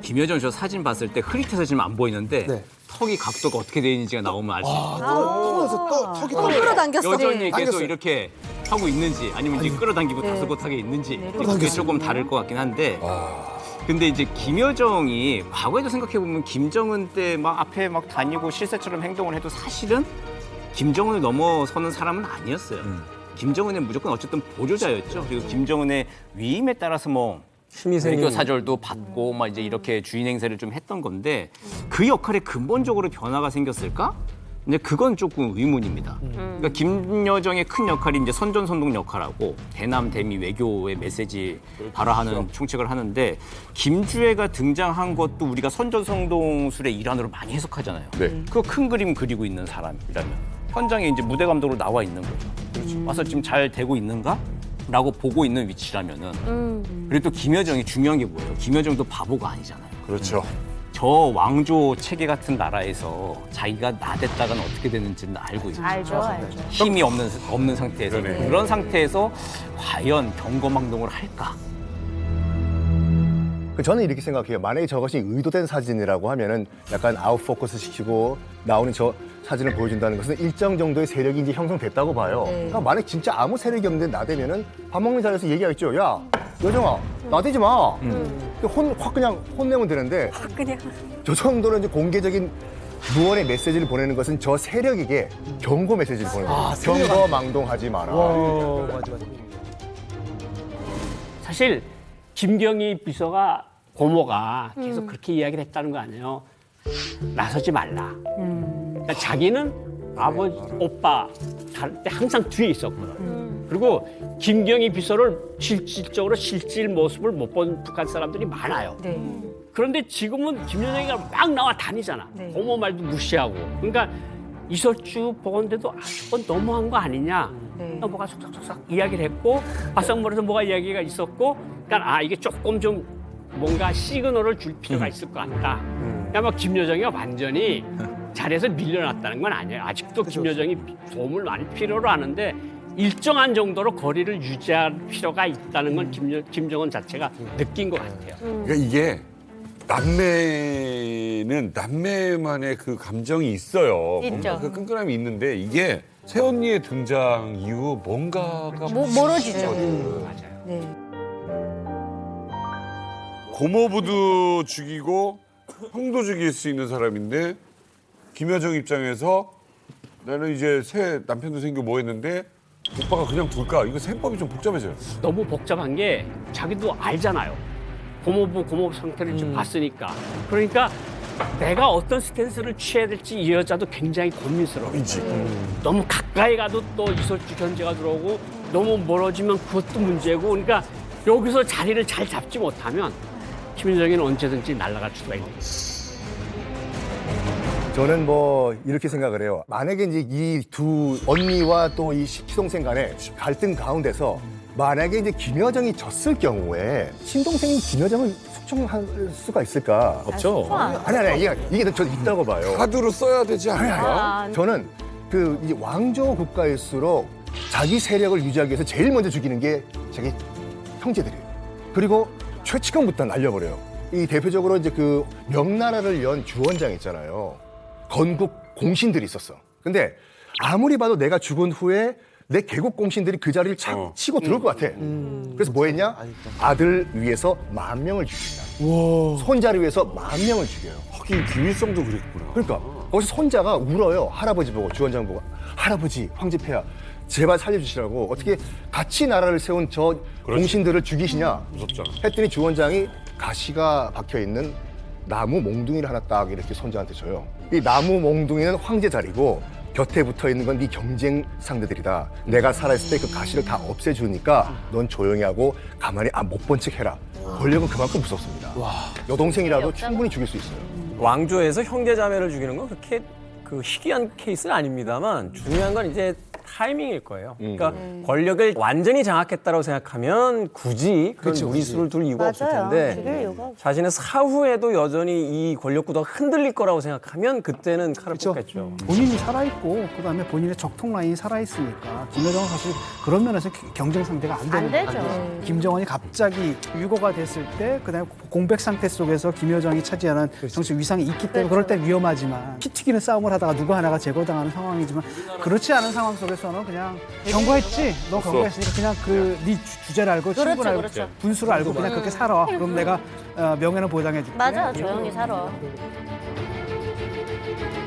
김여정 저 사진 봤을 때 흐릿해서 지금 안 보이는데 턱이 각도가 어떻게 되어 있는지가 나오면 알 수 있어요. 턱이 끌어당겼어. 여전히 계속 당겼어요. 이렇게 하고 있는지 아니면 이제 끌어당기고 다소곳하게 있는지 그게 조금 다를 것 같긴 한데 근데 이제 김여정이 과거에도 생각해보면 김정은 때 막 앞에 막 다니고 실세처럼 행동을 해도 사실은 김정은을 넘어서는 사람은 아니었어요. 김정은은 무조건 어쨌든 보조자였죠. 그리고 김정은의 위임에 따라서 뭐 외교 사절도 받고 막 이제 이렇게 주인 행세를 좀 했던 건데 그 역할에 근본적으로 변화가 생겼을까? 근데 그건 조금 의문입니다. 그러니까 김여정의 큰 역할이 이제 선전선동 역할하고 대남 대미 외교의 메시지 발화하는 총책을 하는데 김주애가 등장한 것도 우리가 선전선동술의 일환으로 많이 해석하잖아요. 그 큰 그림 그리고 있는 사람이라면 현장에 이제 무대 감독으로 나와 있는 거죠. 와서 지금 잘 되고 있는가? 라고 보고 있는 위치라면은 그리고 또 김여정이 중요한 게 뭐예요? 김여정도 바보가 아니잖아요. 그렇죠. 저 왕조 체계 같은 나라에서 자기가 나댔다가는 어떻게 되는지는 알고 있죠. 알죠. 힘이 없는 상태에서 그런 상태에서 과연 경거망동을 할까? 저는 이렇게 생각해요. 만약에 저것이 의도된 사진이라고 하면은 약간 아웃포커스 시키고 나오는 저 사진을 보여준다는 것은 일정 정도의 세력이 이제 형성됐다고 봐요. 그러니까 만약 진짜 아무 세력이 없는데 나대면은 밥 먹는 자리에서 얘기하겠죠. 야, 여정아, 나대지 마. 확 그냥 혼내면 되는데 그냥 저 정도로 이제 공개적인 무언의 메시지를 보내는 것은 저 세력에게 경고 메시지를 보내는 거예요. 경거망동하지 마라. 맞아. 사실 김경희 비서가 고모가 계속 그렇게 이야기를 했다는 거 아니에요. 나서지 말라. 그러니까 자기는 아버지, 오빠 다를 때 항상 뒤에 있었거든. 그리고 김경희 비서를 실질적으로 실질 모습을 못 본 북한 사람들이 많아요. 그런데 지금은 김여정이가 막 나와 다니잖아. 고모 말도 무시하고. 그러니까 이설주 보건대도 그건 너무한 거 아니냐. 뭐가 속삭속삭 이야기를 했고 바싹머리에서 뭐가 이야기가 있었고 그러니까 이게 조금 좀 뭔가 시그널을 줄 필요가 있을 것 같다. 그러니까 뭐 김여정이가 완전히 자리에서 밀려났다는 건 아니에요. 아직도 김여정이 도움을 많이 필요로 하는데 일정한 정도로 거리를 유지할 필요가 있다는 건 김정은 자체가 느낀 것 같아요. 그러니까 이게 남매는 남매만의 그 감정이 있어요. 있죠. 뭔가 그 끈끈함이 있는데 이게 새언니의 등장 이후 뭔가가 멀어지죠. 맞아요. 네. 고모부도 죽이고 형도 죽일 수 있는 사람인데 김여정 입장에서 나는 이제 새 남편도 생기고 뭐 했는데 오빠가 그냥 둘까? 이거 셈법이 좀 복잡해져요. 너무 복잡한 게 자기도 알잖아요. 고모부 상태를 좀 봤으니까. 그러니까 내가 어떤 스탠스를 취해야 될지 이 여자도 굉장히 고민스러워. 너무 가까이 가도 또 이설주 견제가 들어오고 너무 멀어지면 그것도 문제고 그러니까 여기서 자리를 잘 잡지 못하면 김여정이는 언제든지 날아갈 수가 있는 거예요. 저는 뭐 이렇게 생각을 해요. 만약에 이제 이 두 언니와 또 이 시동생 간의 갈등 가운데서 만약에 이제 김여정이 졌을 경우에 친동생이 김여정을 숙청할 수가 있을까? 없죠. 아니 이게 저 있다고 봐요. 카드로 써야 되지 않을까? 저는 그 이제 왕조 국가일수록 자기 세력을 유지하기 위해서 제일 먼저 죽이는 게 자기 형제들이에요. 그리고 최측근부터 날려버려요. 이 대표적으로 이제 그 명나라를 연 주원장 있잖아요. 건국 공신들이 있었어. 근데 아무리 봐도 내가 죽은 후에 내 계곡 공신들이 그 자리를 착 치고 들어올 것 같아. 그래서 뭐 했냐? 아들 위해서 10,000명을 죽인다. 손자를 위해서 10,000명을 죽여요. 하긴 김일성도 그랬구나. 그러니까 거기서 손자가 울어요. 할아버지 보고 주원장 보고 할아버지 황제폐하 제발 살려주시라고 어떻게 같이 나라를 세운 저 공신들을 죽이시냐 무섭잖아. 했더니 주원장이 가시가 박혀있는 나무 몽둥이를 하나 딱 이렇게 손자한테 줘요. 이 나무 몽둥이는 황제 자리고 곁에 붙어있는 건 네 경쟁 상대들이다. 내가 살아있을 때 그 가시를 다 없애주니까 넌 조용히 하고 가만히 못 본 척 해라. 권력은 그만큼 무섭습니다. 여동생이라도 충분히 죽일 수 있어요. 왕조에서 형제자매를 죽이는 건 그렇게 그 희귀한 케이스는 아닙니다만 중요한 건 이제 타이밍일 거예요. 그러니까 권력을 완전히 장악했다고 생각하면 굳이 그런 무리수를 둘 이유가 없을 텐데 자신의 사후에도 여전히 이 권력 구도가 흔들릴 거라고 생각하면 그때는 칼을 뽑겠죠. 본인이 살아있고 그다음에 본인의 적통 라인이 살아있으니까 김여정은 사실 그런 면에서 경쟁 상대가 안 되는 거죠. 김정은이 갑자기 유고가 됐을 때 그다음에 공백 상태 속에서 김여정이 차지하는 정치 위상이 있기 때문에 그럴 때 위험하지만 피 튀기는 싸움을 하다가 누구 하나가 제거당하는 상황이지만 그렇지 않은 상황 속에서는 그냥 경고했지? 너 경고했으니까 그냥 네 주제를 알고 친분을 알고 분수를 알고 그냥 그렇게 살아. 그럼 내가 명예는 보장해줄게. 맞아, 조용히 살아.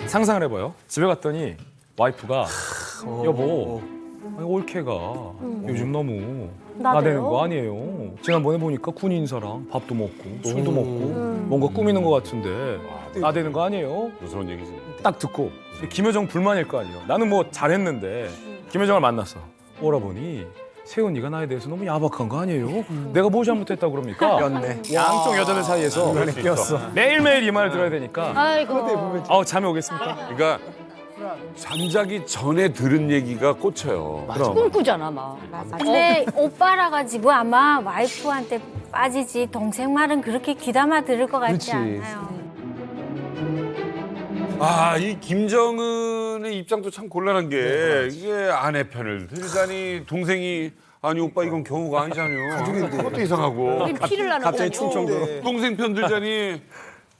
상상을 해봐요. 집에 갔더니 와이프가 여보 아니, 올케가 요즘 너무 나대요? 나대는 거 아니에요. 지난번에 보니까 군인 인사랑 밥도 먹고 술도 먹고 뭔가 꾸미는 것 같은데 나대는 거 아니에요? 무서운 얘기지. 딱 듣고 김여정 불만일 거 아니에요. 나는 뭐 잘했는데 김여정을 만났어. 오라버니 세훈이가 나에 대해서 너무 야박한 거 아니에요? 내가 뭐 잘못했다고 그럽니까? 였네. 양쪽 여자들 사이에서 중간에 끼었어. 매일매일 이 말을 들어야 되니까 아이고. 잠이 오겠습니까? 그러니까 잠자기 전에 들은 얘기가 꽂혀요. 꿈꾸잖아 막. 근데 오빠라 가지고 아마 와이프한테 빠지지 동생 말은 그렇게 귀담아 들을 것 같지 그렇지. 않아요. 아, 이 김정은의 입장도 참 곤란한 게 이게 아내 편을 들자니 동생이 아니 오빠 이건 경우가 아니잖아요. 그것도 이상하고. 피를 나는 갑자기 충청도로. 동생 편 들자니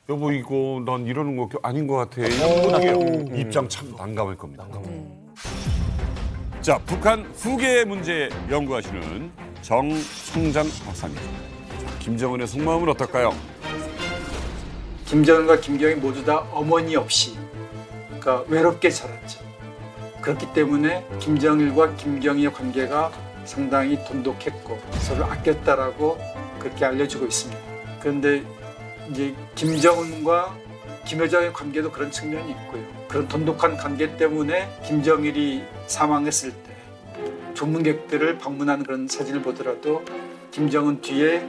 여보 이거 난 이러는 거 아닌 것 같아. 이런 게 입장 참 난감할 겁니다. 자, 북한 후계 문제 연구하시는 정성장 박사님. 자, 김정은의 속마음은 어떨까요? 김정은과 김경희 모두 다 어머니 없이 그러니까 외롭게 자랐죠. 그렇기 때문에 김정일과 김경희의 관계가 상당히 돈독했고 서로 아꼈다라고 그렇게 알려지고 있습니다. 그런데 이제 김정은과 김여정의 관계도 그런 측면이 있고요. 그런 돈독한 관계 때문에 김정일이 사망했을 때 조문객들을 방문하는 그런 사진을 보더라도 김정은 뒤에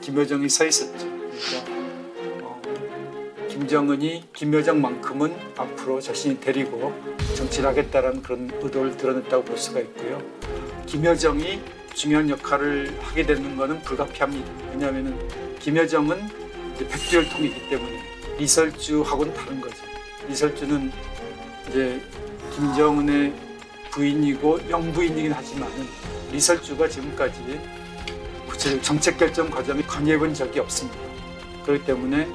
김여정이 서 있었죠. 그러니까 김정은이 김여정만큼은 앞으로 자신이 데리고 정치를 하겠다는 그런 의도를 드러냈다고 볼 수가 있고요. 김여정이 중요한 역할을 하게 되는 것은 불가피합니다. 왜냐하면 김여정은 이제 백두혈통이기 때문에 리설주하고는 다른 거죠. 리설주는 이제 김정은의 부인이고 영부인이긴 하지만 리설주가 지금까지 구체적 정책 결정 과정에 관여해 본 적이 없습니다. 그렇기 때문에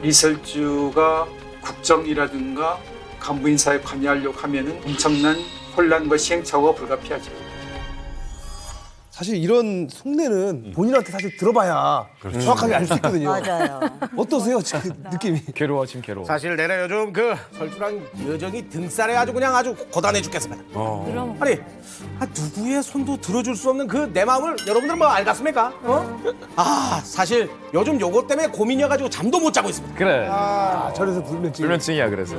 리설주가 국정이라든가 간부 인사에 관여하려고 하면은 엄청난 혼란과 시행착오가 불가피하죠. 사실 이런 속내는 본인한테 사실 들어봐야 정확하게 알 수 있거든요. 맞아요. 어떠세요, 지금 느낌이? 괴로워, 지금 괴로워. 사실 내가 요즘 그 설주랑 여정이 등살에 아주 그냥 아주 고단해 죽겠습니다. 그럼 아니, 누구의 손도 들어줄 수 없는 그 내 마음을 여러분들 뭐 알겠습니까? 사실 요즘 요것 때문에 고민이어가지고 잠도 못 자고 있습니다. 그래. 저래서 불면증. 불면증이야 그래서.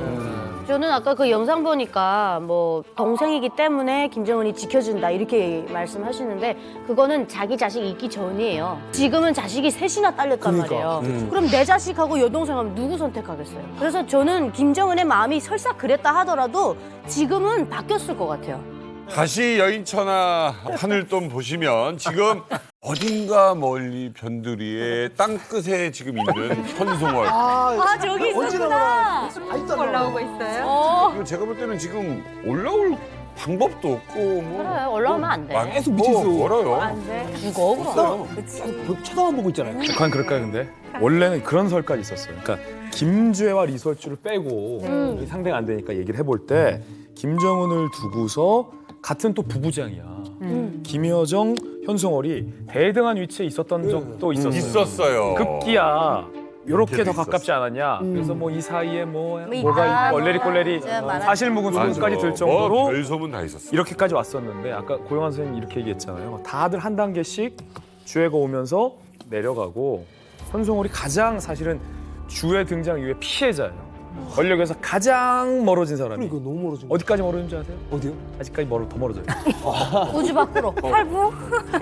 저는 아까 그 영상 보니까 뭐 동생이기 때문에 김정은이 지켜준다 이렇게 말씀하시는데 그거는 자기 자식이 있기 전이에요. 지금은 자식이 셋이나 딸렸단 말이에요. 그럼 내 자식하고 여동생하면 누구 선택하겠어요? 그래서 저는 김정은의 마음이 설사 그랬다 하더라도 지금은 바뀌었을 것 같아요. 다시 여인천하 하늘돔 보시면 지금 어딘가 멀리 변두리에 땅끝에 지금 있는 현송월. 저기 있었구나. 올라오고 있어요. 이거 제가 볼 때는 지금 올라올 방법도 없고 뭐. 그래, 올라오면 안 돼. 계속 밑에 있어. 멀어요. 안 돼. 죽어 그럼. 쳐다만 보고 있잖아요. 북한 그럴까요 근데? 원래는 그런 설까지 있었어요. 그러니까 김주애와 리설주를 빼고 이 상대가 안 되니까 얘기를 해볼 때 김정은을 두고서 같은 또 부부장이야. 김여정, 현송월이 대등한 위치에 있었던 적도 있었어요. 있었어요. 급기야. 요렇게 더 있었어. 가깝지 않았냐. 그래서 뭐 이 사이에 뭐가 있다, 얼레리 꼴레리 진짜 많았지. 사실 묵은 소문까지 들 정도로 별 소문 다 있었어. 이렇게까지 왔었는데 아까 고영환 선생님이 이렇게 얘기했잖아요. 다들 한 단계씩 주애가 오면서 내려가고 현송월이 가장 사실은 주애 등장 이후에 피해자예요. 권력에서 가장 멀어진 사람이. 그러니까 너무 멀어진 거. 어디까지 멀어진 줄 아세요? 어디요? 아직까지 더 멀어져요. 우주 밖으로. 팔부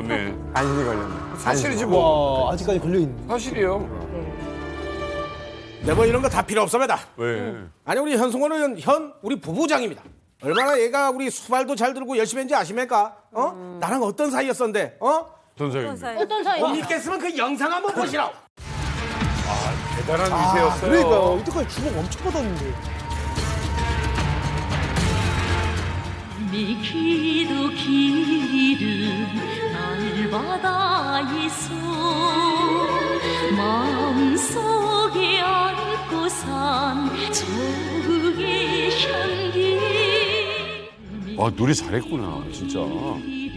네. 안심이 걸렸네. 사실이지 뭐. 와, 아직까지 걸려있는. 사실이에요. 뭐 이런 거 다 필요 없습니다. 왜? 아니 우리 현승호는 우리 부부장입니다. 얼마나 얘가 우리 수발도 잘 들고 열심히 했는지 아십니까? 나랑 어떤 사이였었는데? 어떤 사이? 어떤 사이? 못 믿겠으면 그 영상 한번 보시라고. 대단한 위세였어요. 그러니까 이때까지 주먹 엄청 받았는데. 네 기도 길은 날마다 있어 마음속에 안고 산 조국의 향기. 노래 잘했구나, 진짜.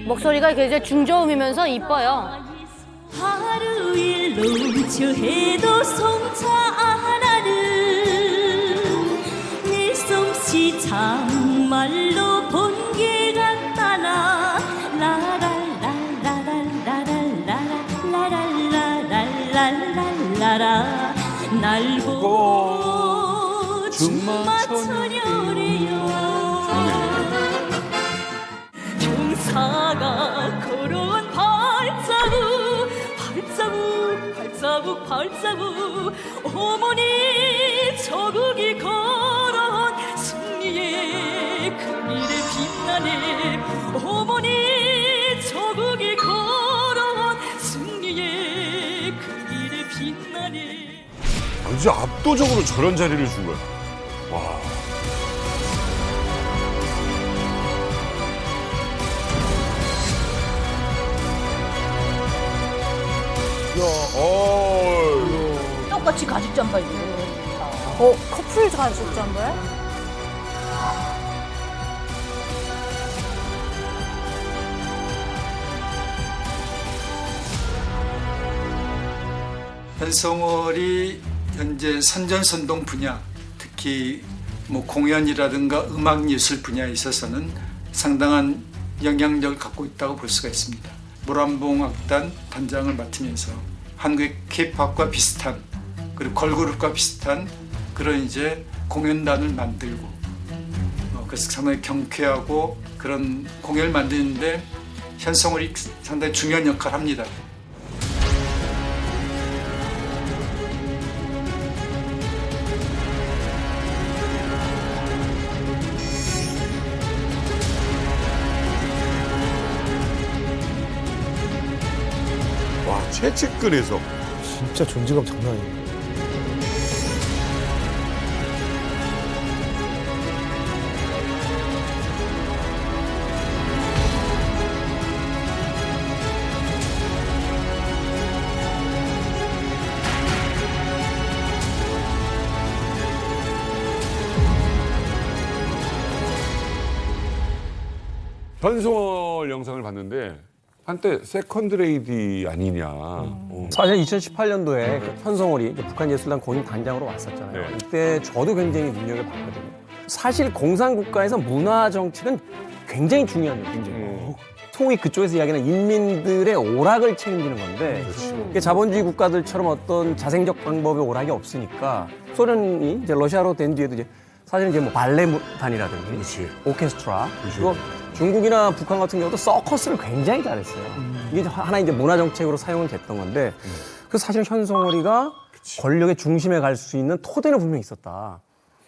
목소리가 이제 중저음이면서 이뻐요. 하루 일로 저해도 송차 하나는 내 솜씨 정말로 본게 날 보고 중마천여래요 경사가 걸어온 발자국 발자국 발자국 발자국 어머니 저국이 걸어온 승리의 그 길에 빛나네 어머니 저국이 걸어온 승리의 그 길에 빛나네 아주 압도적으로 저런 자리를 준 거야. 와. 똑같이 가죽 잠바 입고. 커플 가죽 잠바요? 현송월이 현재 선전선동 분야, 특히 뭐 공연이라든가 음악 예술 분야에 있어서는 상당한 영향력을 갖고 있다고 볼 수가 있습니다. 모란봉 악단 단장을 맡으면서 한국의 K-팝과 비슷한 그리고 걸그룹과 비슷한 그런 이제 공연단을 만들고 그래서 상당히 경쾌하고 그런 공연을 만드는데 현송월이 상당히 중요한 역할을 합니다. 와, 최측근에서 진짜 존재감 장난 아니에요. 현송월 영상을 봤는데 한때 세컨드 레이디 아니냐. 사실 2018년도에 현송월이 북한예술단 공인 단장으로 왔었잖아요. 네. 그때 저도 굉장히 눈여겨봤거든요. 사실 공산국가에서 문화 정책은 굉장히 중요한 일이죠. 소위 그쪽에서 이야기하는 인민들의 오락을 책임지는 건데 이게 자본주의 국가들처럼 어떤 자생적 방법의 오락이 없으니까 소련이 이제 러시아로 된 뒤에도 이제 사실은 이제 뭐 발레단이라든지 오케스트라 그리고 중국이나 북한 같은 경우도 서커스를 굉장히 잘했어요. 이게 하나의 이제 문화 정책으로 사용은 됐던 건데 그래서 사실 현송월이가 권력의 중심에 갈 수 있는 토대는 분명히 있었다.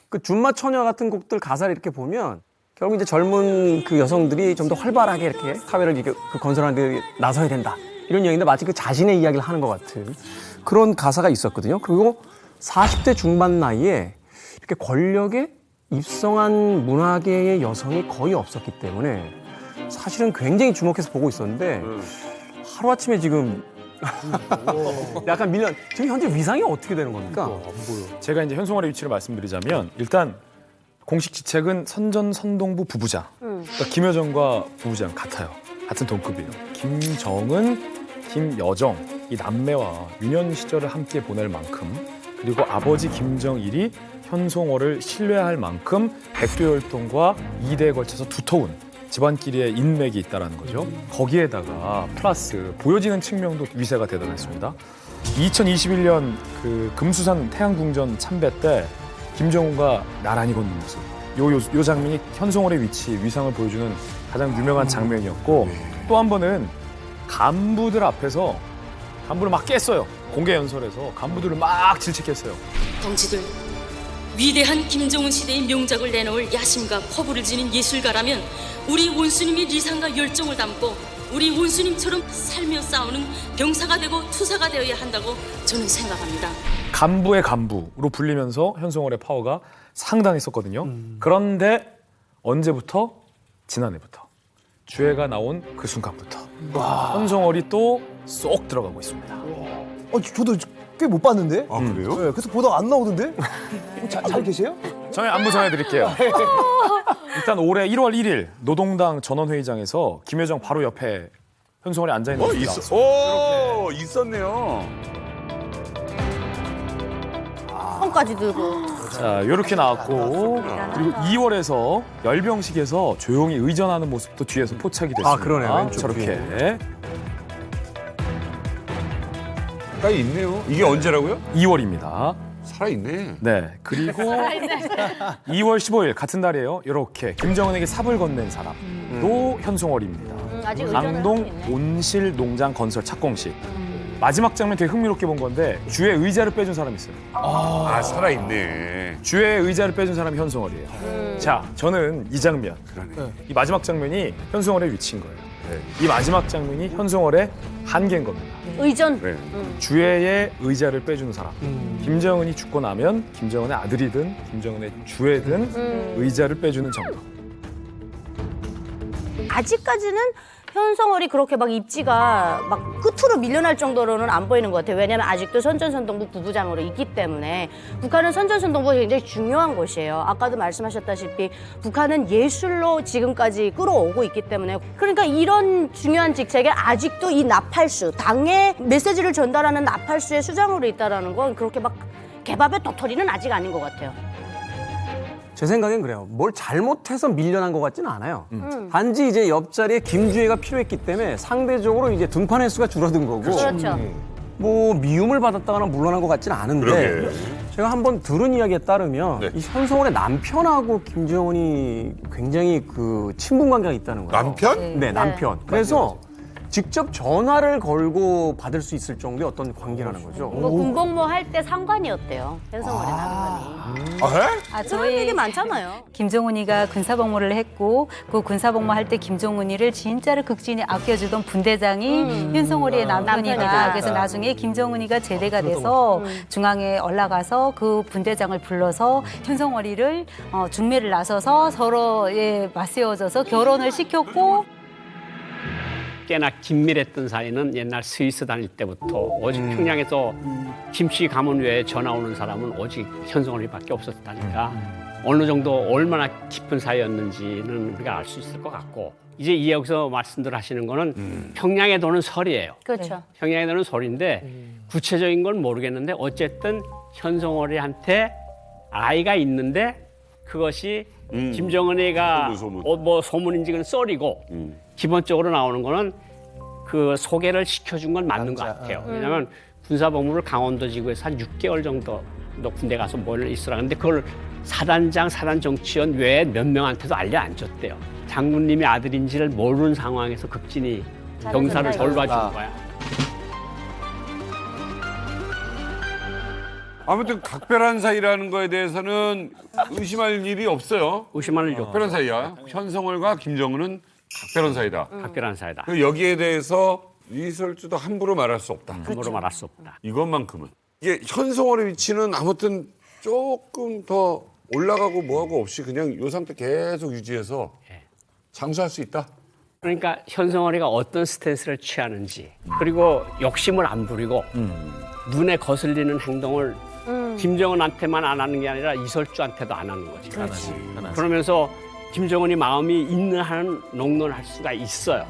그 준마 처녀 같은 곡들 가사를 이렇게 보면 결국 이제 젊은 그 여성들이 좀 더 활발하게 이렇게 사회를 이렇게 그 건설하는 데 나서야 된다. 이런 이야기인데 마치 그 자신의 이야기를 하는 것 같은 그런 가사가 있었거든요. 그리고 40대 중반 나이에 이렇게 권력에 입성한 문화계의 여성이 거의 없었기 때문에 사실은 굉장히 주목해서 보고 있었는데 하루아침에 지금 약간 밀려. 지금 현재 위상이 어떻게 되는 겁니까? 제가 이제 현송월의 위치를 말씀드리자면 일단 공식 지책은 선전선동부 부부장. 그러니까 김여정과 부부장 같아요. 같은 동급이에요. 김정은, 김여정 이 남매와 유년 시절을 함께 보낼 만큼 그리고 아버지 김정일이 현송월을 신뢰할 만큼 백두혈통과 2대에 걸쳐서 두터운 집안끼리의 인맥이 있다는 거죠. 거기에다가 플러스 보여지는 측면도 위세가 대단했습니다. 2021년 그 금수산 태양궁전 참배 때 김정은과 나란히 걷는 모습. 요 장면이 현송월의 위치, 위상을 보여주는 가장 유명한 장면이었고 또 한 번은 간부들 앞에서 간부를 막 깼어요. 공개 연설에서 간부들을 막 질책했어요. 덩치들, 위대한 김정은 시대의 명작을 내놓을 야심과 포부를 지닌 예술가라면 우리 원수님의 리상과 열정을 담고 우리 원수님처럼 살며 싸우는 병사가 되고 투사가 되어야 한다고 저는 생각합니다. 간부의 간부로 불리면서 현송월의 파워가 상당했었거든요. 그런데 언제부터? 지난해부터. 주애가 나온 그 순간부터 현송월이 또 쏙 들어가고 있습니다. 저도 꽤 못 봤는데. 아, 그래요? 네, 그래서 보다가 안 나오던데. 잘 계세요? 정의 안부 전해드릴게요. 일단 올해 1월 1일 노동당 전원회의장에서 김여정 바로 옆에 현송월이 앉아있는 모습이 나왔어요. 오, 있었네요. 손까지 들고. 자, 요렇게 나왔고 그리고 2월에서 열병식에서 조용히 의전하는 모습도 뒤에서 포착이 됐습니다. 아, 그러네요. 왼쪽 저렇게. 가까이 있네요. 이게 언제라고요? 2월입니다. 살아있네. 네. 그리고 2월 15일 같은 달이에요. 이렇게 김정은에게 삽을 건넨 사람도 현송월입니다. 아직 의존을 강동 하고 있네. 온실 농장 건설 착공식. 마지막 장면 되게 흥미롭게 본 건데 주의 의자를 빼준 사람이 있어요. 아, 살아있네. 주의 의자를 빼준 사람이 현송월이에요. 자, 저는 이 장면, 이 마지막 장면이 현송월의 위치인 거예요. 이 마지막 장면이 현송월의 한계인 겁니다. 의전. 주애의 의자를 빼주는 사람. 김정은이 죽고 나면 김정은의 아들이든 김정은의 주애든 의자를 빼주는 정당. 아직까지는 현성월이 그렇게 막 입지가 막 끝으로 밀려날 정도로는 안 보이는 것 같아요. 왜냐하면 아직도 선전선동부 부부장으로 있기 때문에 북한은 선전선동부가 굉장히 중요한 곳이에요. 아까도 말씀하셨다시피 북한은 예술로 지금까지 끌어오고 있기 때문에 그러니까 이런 중요한 직책에 아직도 이 나팔수, 당의 메시지를 전달하는 나팔수의 수장으로 있다는 건 그렇게 막 개밥의 도토리는 아직 아닌 것 같아요. 제 생각엔 그래요. 뭘 잘못해서 밀려난 것 같지는 않아요. 단지 이제 옆자리에 김주애가 필요했기 때문에 상대적으로 이제 등판 횟수가 줄어든 거고. 그렇죠. 뭐 미움을 받았다거나 물러난 것 같지는 않은데 그러게. 제가 한번 들은 이야기에 따르면 네. 이 현성월의 남편하고 김정은이 굉장히 그 친분 관계가 있다는 거예요. 남편? 네, 남편. 그래서 직접 전화를 걸고 받을 수 있을 정도의 어떤 관계라는 거죠. 뭐 군복무 할 때 상관이었대요. 현성월의 남편이. 아, 그런 얘기 많잖아요. 김정은이가 군사복무를 했고 그 군사복무할 때 김정은이를 진짜로 극진히 아껴주던 분대장이 현송월이의 남편이다. 남편이다. 그래서 나중에 김정은이가 제대가 돼서 중앙에 올라가서 그 분대장을 불러서 현송월이를 중매를 나서서 서로에 맞세워져서 결혼을 시켰고 꽤나 긴밀했던 사이는 옛날 스위스 다닐 때부터 오직 평양에서 김씨 가문 외에 전화 오는 사람은 오직 현성월이밖에 없었다니까 어느 정도 얼마나 깊은 사이였는지는 우리가 알 수 있을 것 같고 이제 여기서 말씀들 하시는 거는 평양에 도는 설이에요. 그렇죠. 평양에 도는 설인데 구체적인 건 모르겠는데 어쨌든 현성월이한테 아이가 있는데 그것이 김정은이가 뭐 소문인지 그건 썰이고 기본적으로 나오는 거는 그 소개를 시켜준 건 맞는 것 같아요. 왜냐하면 군사복무를 강원도 지구에서 한 6개월 정도 너 군대 가서 뭘 있으라. 근데 그걸 사단장, 사단정치원 외에 몇 명한테도 알려 안 줬대요. 장군님의 아들인지를 모르는 상황에서 극진히 병사를 돌봐준 거야. 아무튼 각별한 사이라는 거에 대해서는 의심할 일이 없어요. 의심할 일이 각별한 사이야. 현성월과 김정은은 각별한 사이다. 각별한 사이다. 그리고 여기에 대해서 리설주도 함부로 말할 수 없다. 함부로 말할 수 없다. 이것만큼은. 이게 현성월의 위치는 아무튼 조금 더 올라가고 뭐하고 없이 그냥 이 상태 계속 유지해서 장수할 수 있다. 그러니까 현성월이가 어떤 스탠스를 취하는지 그리고 욕심을 안 부리고 눈에 거슬리는 행동을 김정은한테만 안 하는 게 아니라 이설주한테도 안 하는 거지. 그러면서 김정은이 마음이 있는 한은 농론할 수가 있어요.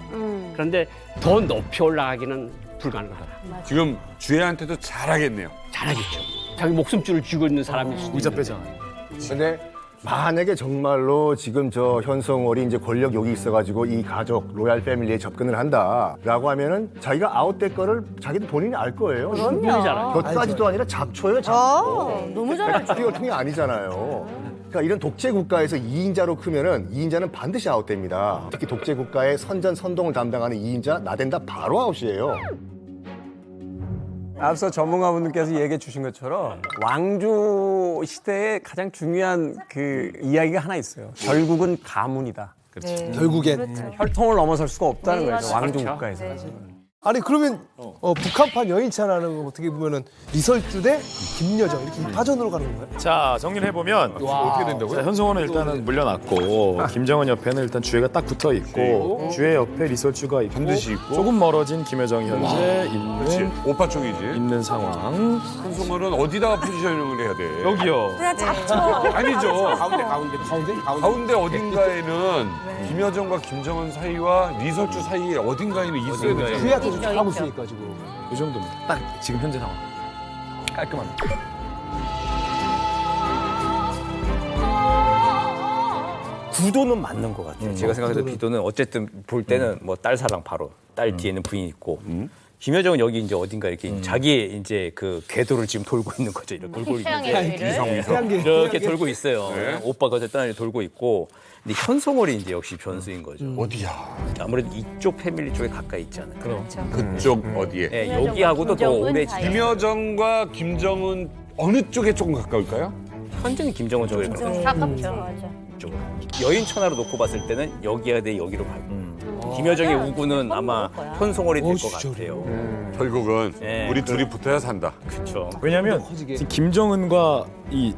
그런데 더 높이 올라가기는 불가능하다. 지금 주애한테도 잘하겠네요. 잘하겠죠. 자기 목숨줄을 쥐고 있는 사람일 수도 의자 있는데. 빼잖아요. 근데 만약에 정말로 지금 저 현성월이 이제 권력 욕이 있어가지고 이 가족 로얄 패밀리에 접근을 한다라고 하면은 자기가 아웃될 거를 자기도 본인이 알 거예요. 그럼요. 곁까지도 아니라 잡초예요, 잡초. 너무 잘 알죠. 띄어통이 아니잖아요. 그러니까 이런 독재 국가에서 2인자로 크면은 2인자는 반드시 아웃됩니다. 특히 독재 국가의 선전 선동을 담당하는 2인자 나댄다 바로 아웃이에요. 앞서 전문가분들께서 얘기해 주신 것처럼 왕조 시대에 가장 중요한 그 이야기가 하나 있어요. 결국은 가문이다. 결국엔. 혈통을 넘어설 수가 없다는 거죠. 맞아요. 왕조 그렇죠. 국가에서. 아니 그러면 북한판 여인차라는 건 어떻게 보면은 리설주 대 김여정 이렇게 파전으로 가는 건가요? 자, 정리를 해보면 어떻게 된다고요? 자, 현성원은 일단은 물려났고 김정은 옆에는 일단 주애가 딱 붙어 있고 주애 옆에 리설주가 있고 반드시 있고. 조금 멀어진 김여정이 현재 있는 오빠총이지. 있는 상황. 현성월은 어디다가 포지셔닝을 해야 돼? 여기요. 그냥 잡초. 아니죠. 가운데. 가운데 어딘가에는 김여정과 김정은 사이와 리설주 사이에 어딘가에는 있어야 되잖아요. 주희한테 좀 하고 있으니까 지금. 이 정도입니다. 딱 지금 현재 상황. 깔끔합니다. 구도는 맞는 것 같아요. 제가 생각해도 비도는 어쨌든 볼 때는 뭐 딸 사랑 바로 딸 뒤에는 부인 있고 김여정은 여기 이제 어딘가 이렇게 자기의 이제 그 궤도를 지금 돌고 있는 거죠. 이렇게 돌고 태양의 있는데 궤를. 이렇게 돌고 있어요. 오빠가 어쨌든 돌고 있고. 근데 현송월이 이제 역시 변수인 거죠. 어디야? 아무래도 이쪽 패밀리 쪽에 가까이 있잖아요. 그렇죠. 그쪽 어디에? 네, 여기하고도 더 오래 김여정과 김정은 어느 쪽에 조금 가까울까요? 현재는 김정은 쪽에 가까워요. 가깝죠. 맞아. 쪽으로. 여인 천하로 놓고 봤을 때는 여기가 돼 여기로 가고 김여정의 우구는 아마 현송월이 될 것 같아요. 결국은 네, 우리 둘이 붙어야 산다. 그렇죠. 왜냐하면 지금 김정은과 이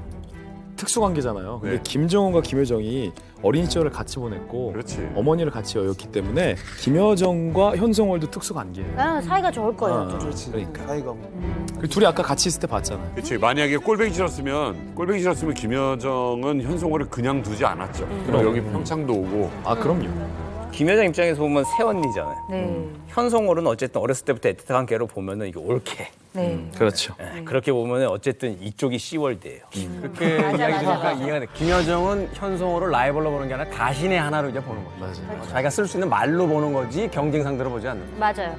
특수관계잖아요. 근데 김정은과 김여정이 어린 시절을 같이 보냈고 어머니를 같이 여겼기 때문에 김여정과 현송월도 특수관계예요. 나는 사이가 좋을 거예요. 둘이. 그러니까. 사이가 그리고 둘이 아까 같이 있을 때 봤잖아요. 그렇지. 만약에 꼴배기 싫었으면 김여정은 현송월을 그냥 두지 않았죠. 그럼 여기 평창도 오고. 아 그럼요. 김여정 입장에서 보면 새언니잖아요. 네. 현송월은 어쨌든 어렸을 때부터 애틋한 개로 보면은 이게 옳게. 네. 그렇죠. 그렇게 보면은 어쨌든 이쪽이 시월드예요. 그렇게 이야기 들으니까 이해가 돼. 김여정은 현송호를 라이벌로 보는 게 아니라 자신의 하나로 이제 보는 거죠. 맞아요. 자기가 쓸 수 있는 말로 보는 거지 경쟁 상대로 보지 않는. 맞아요.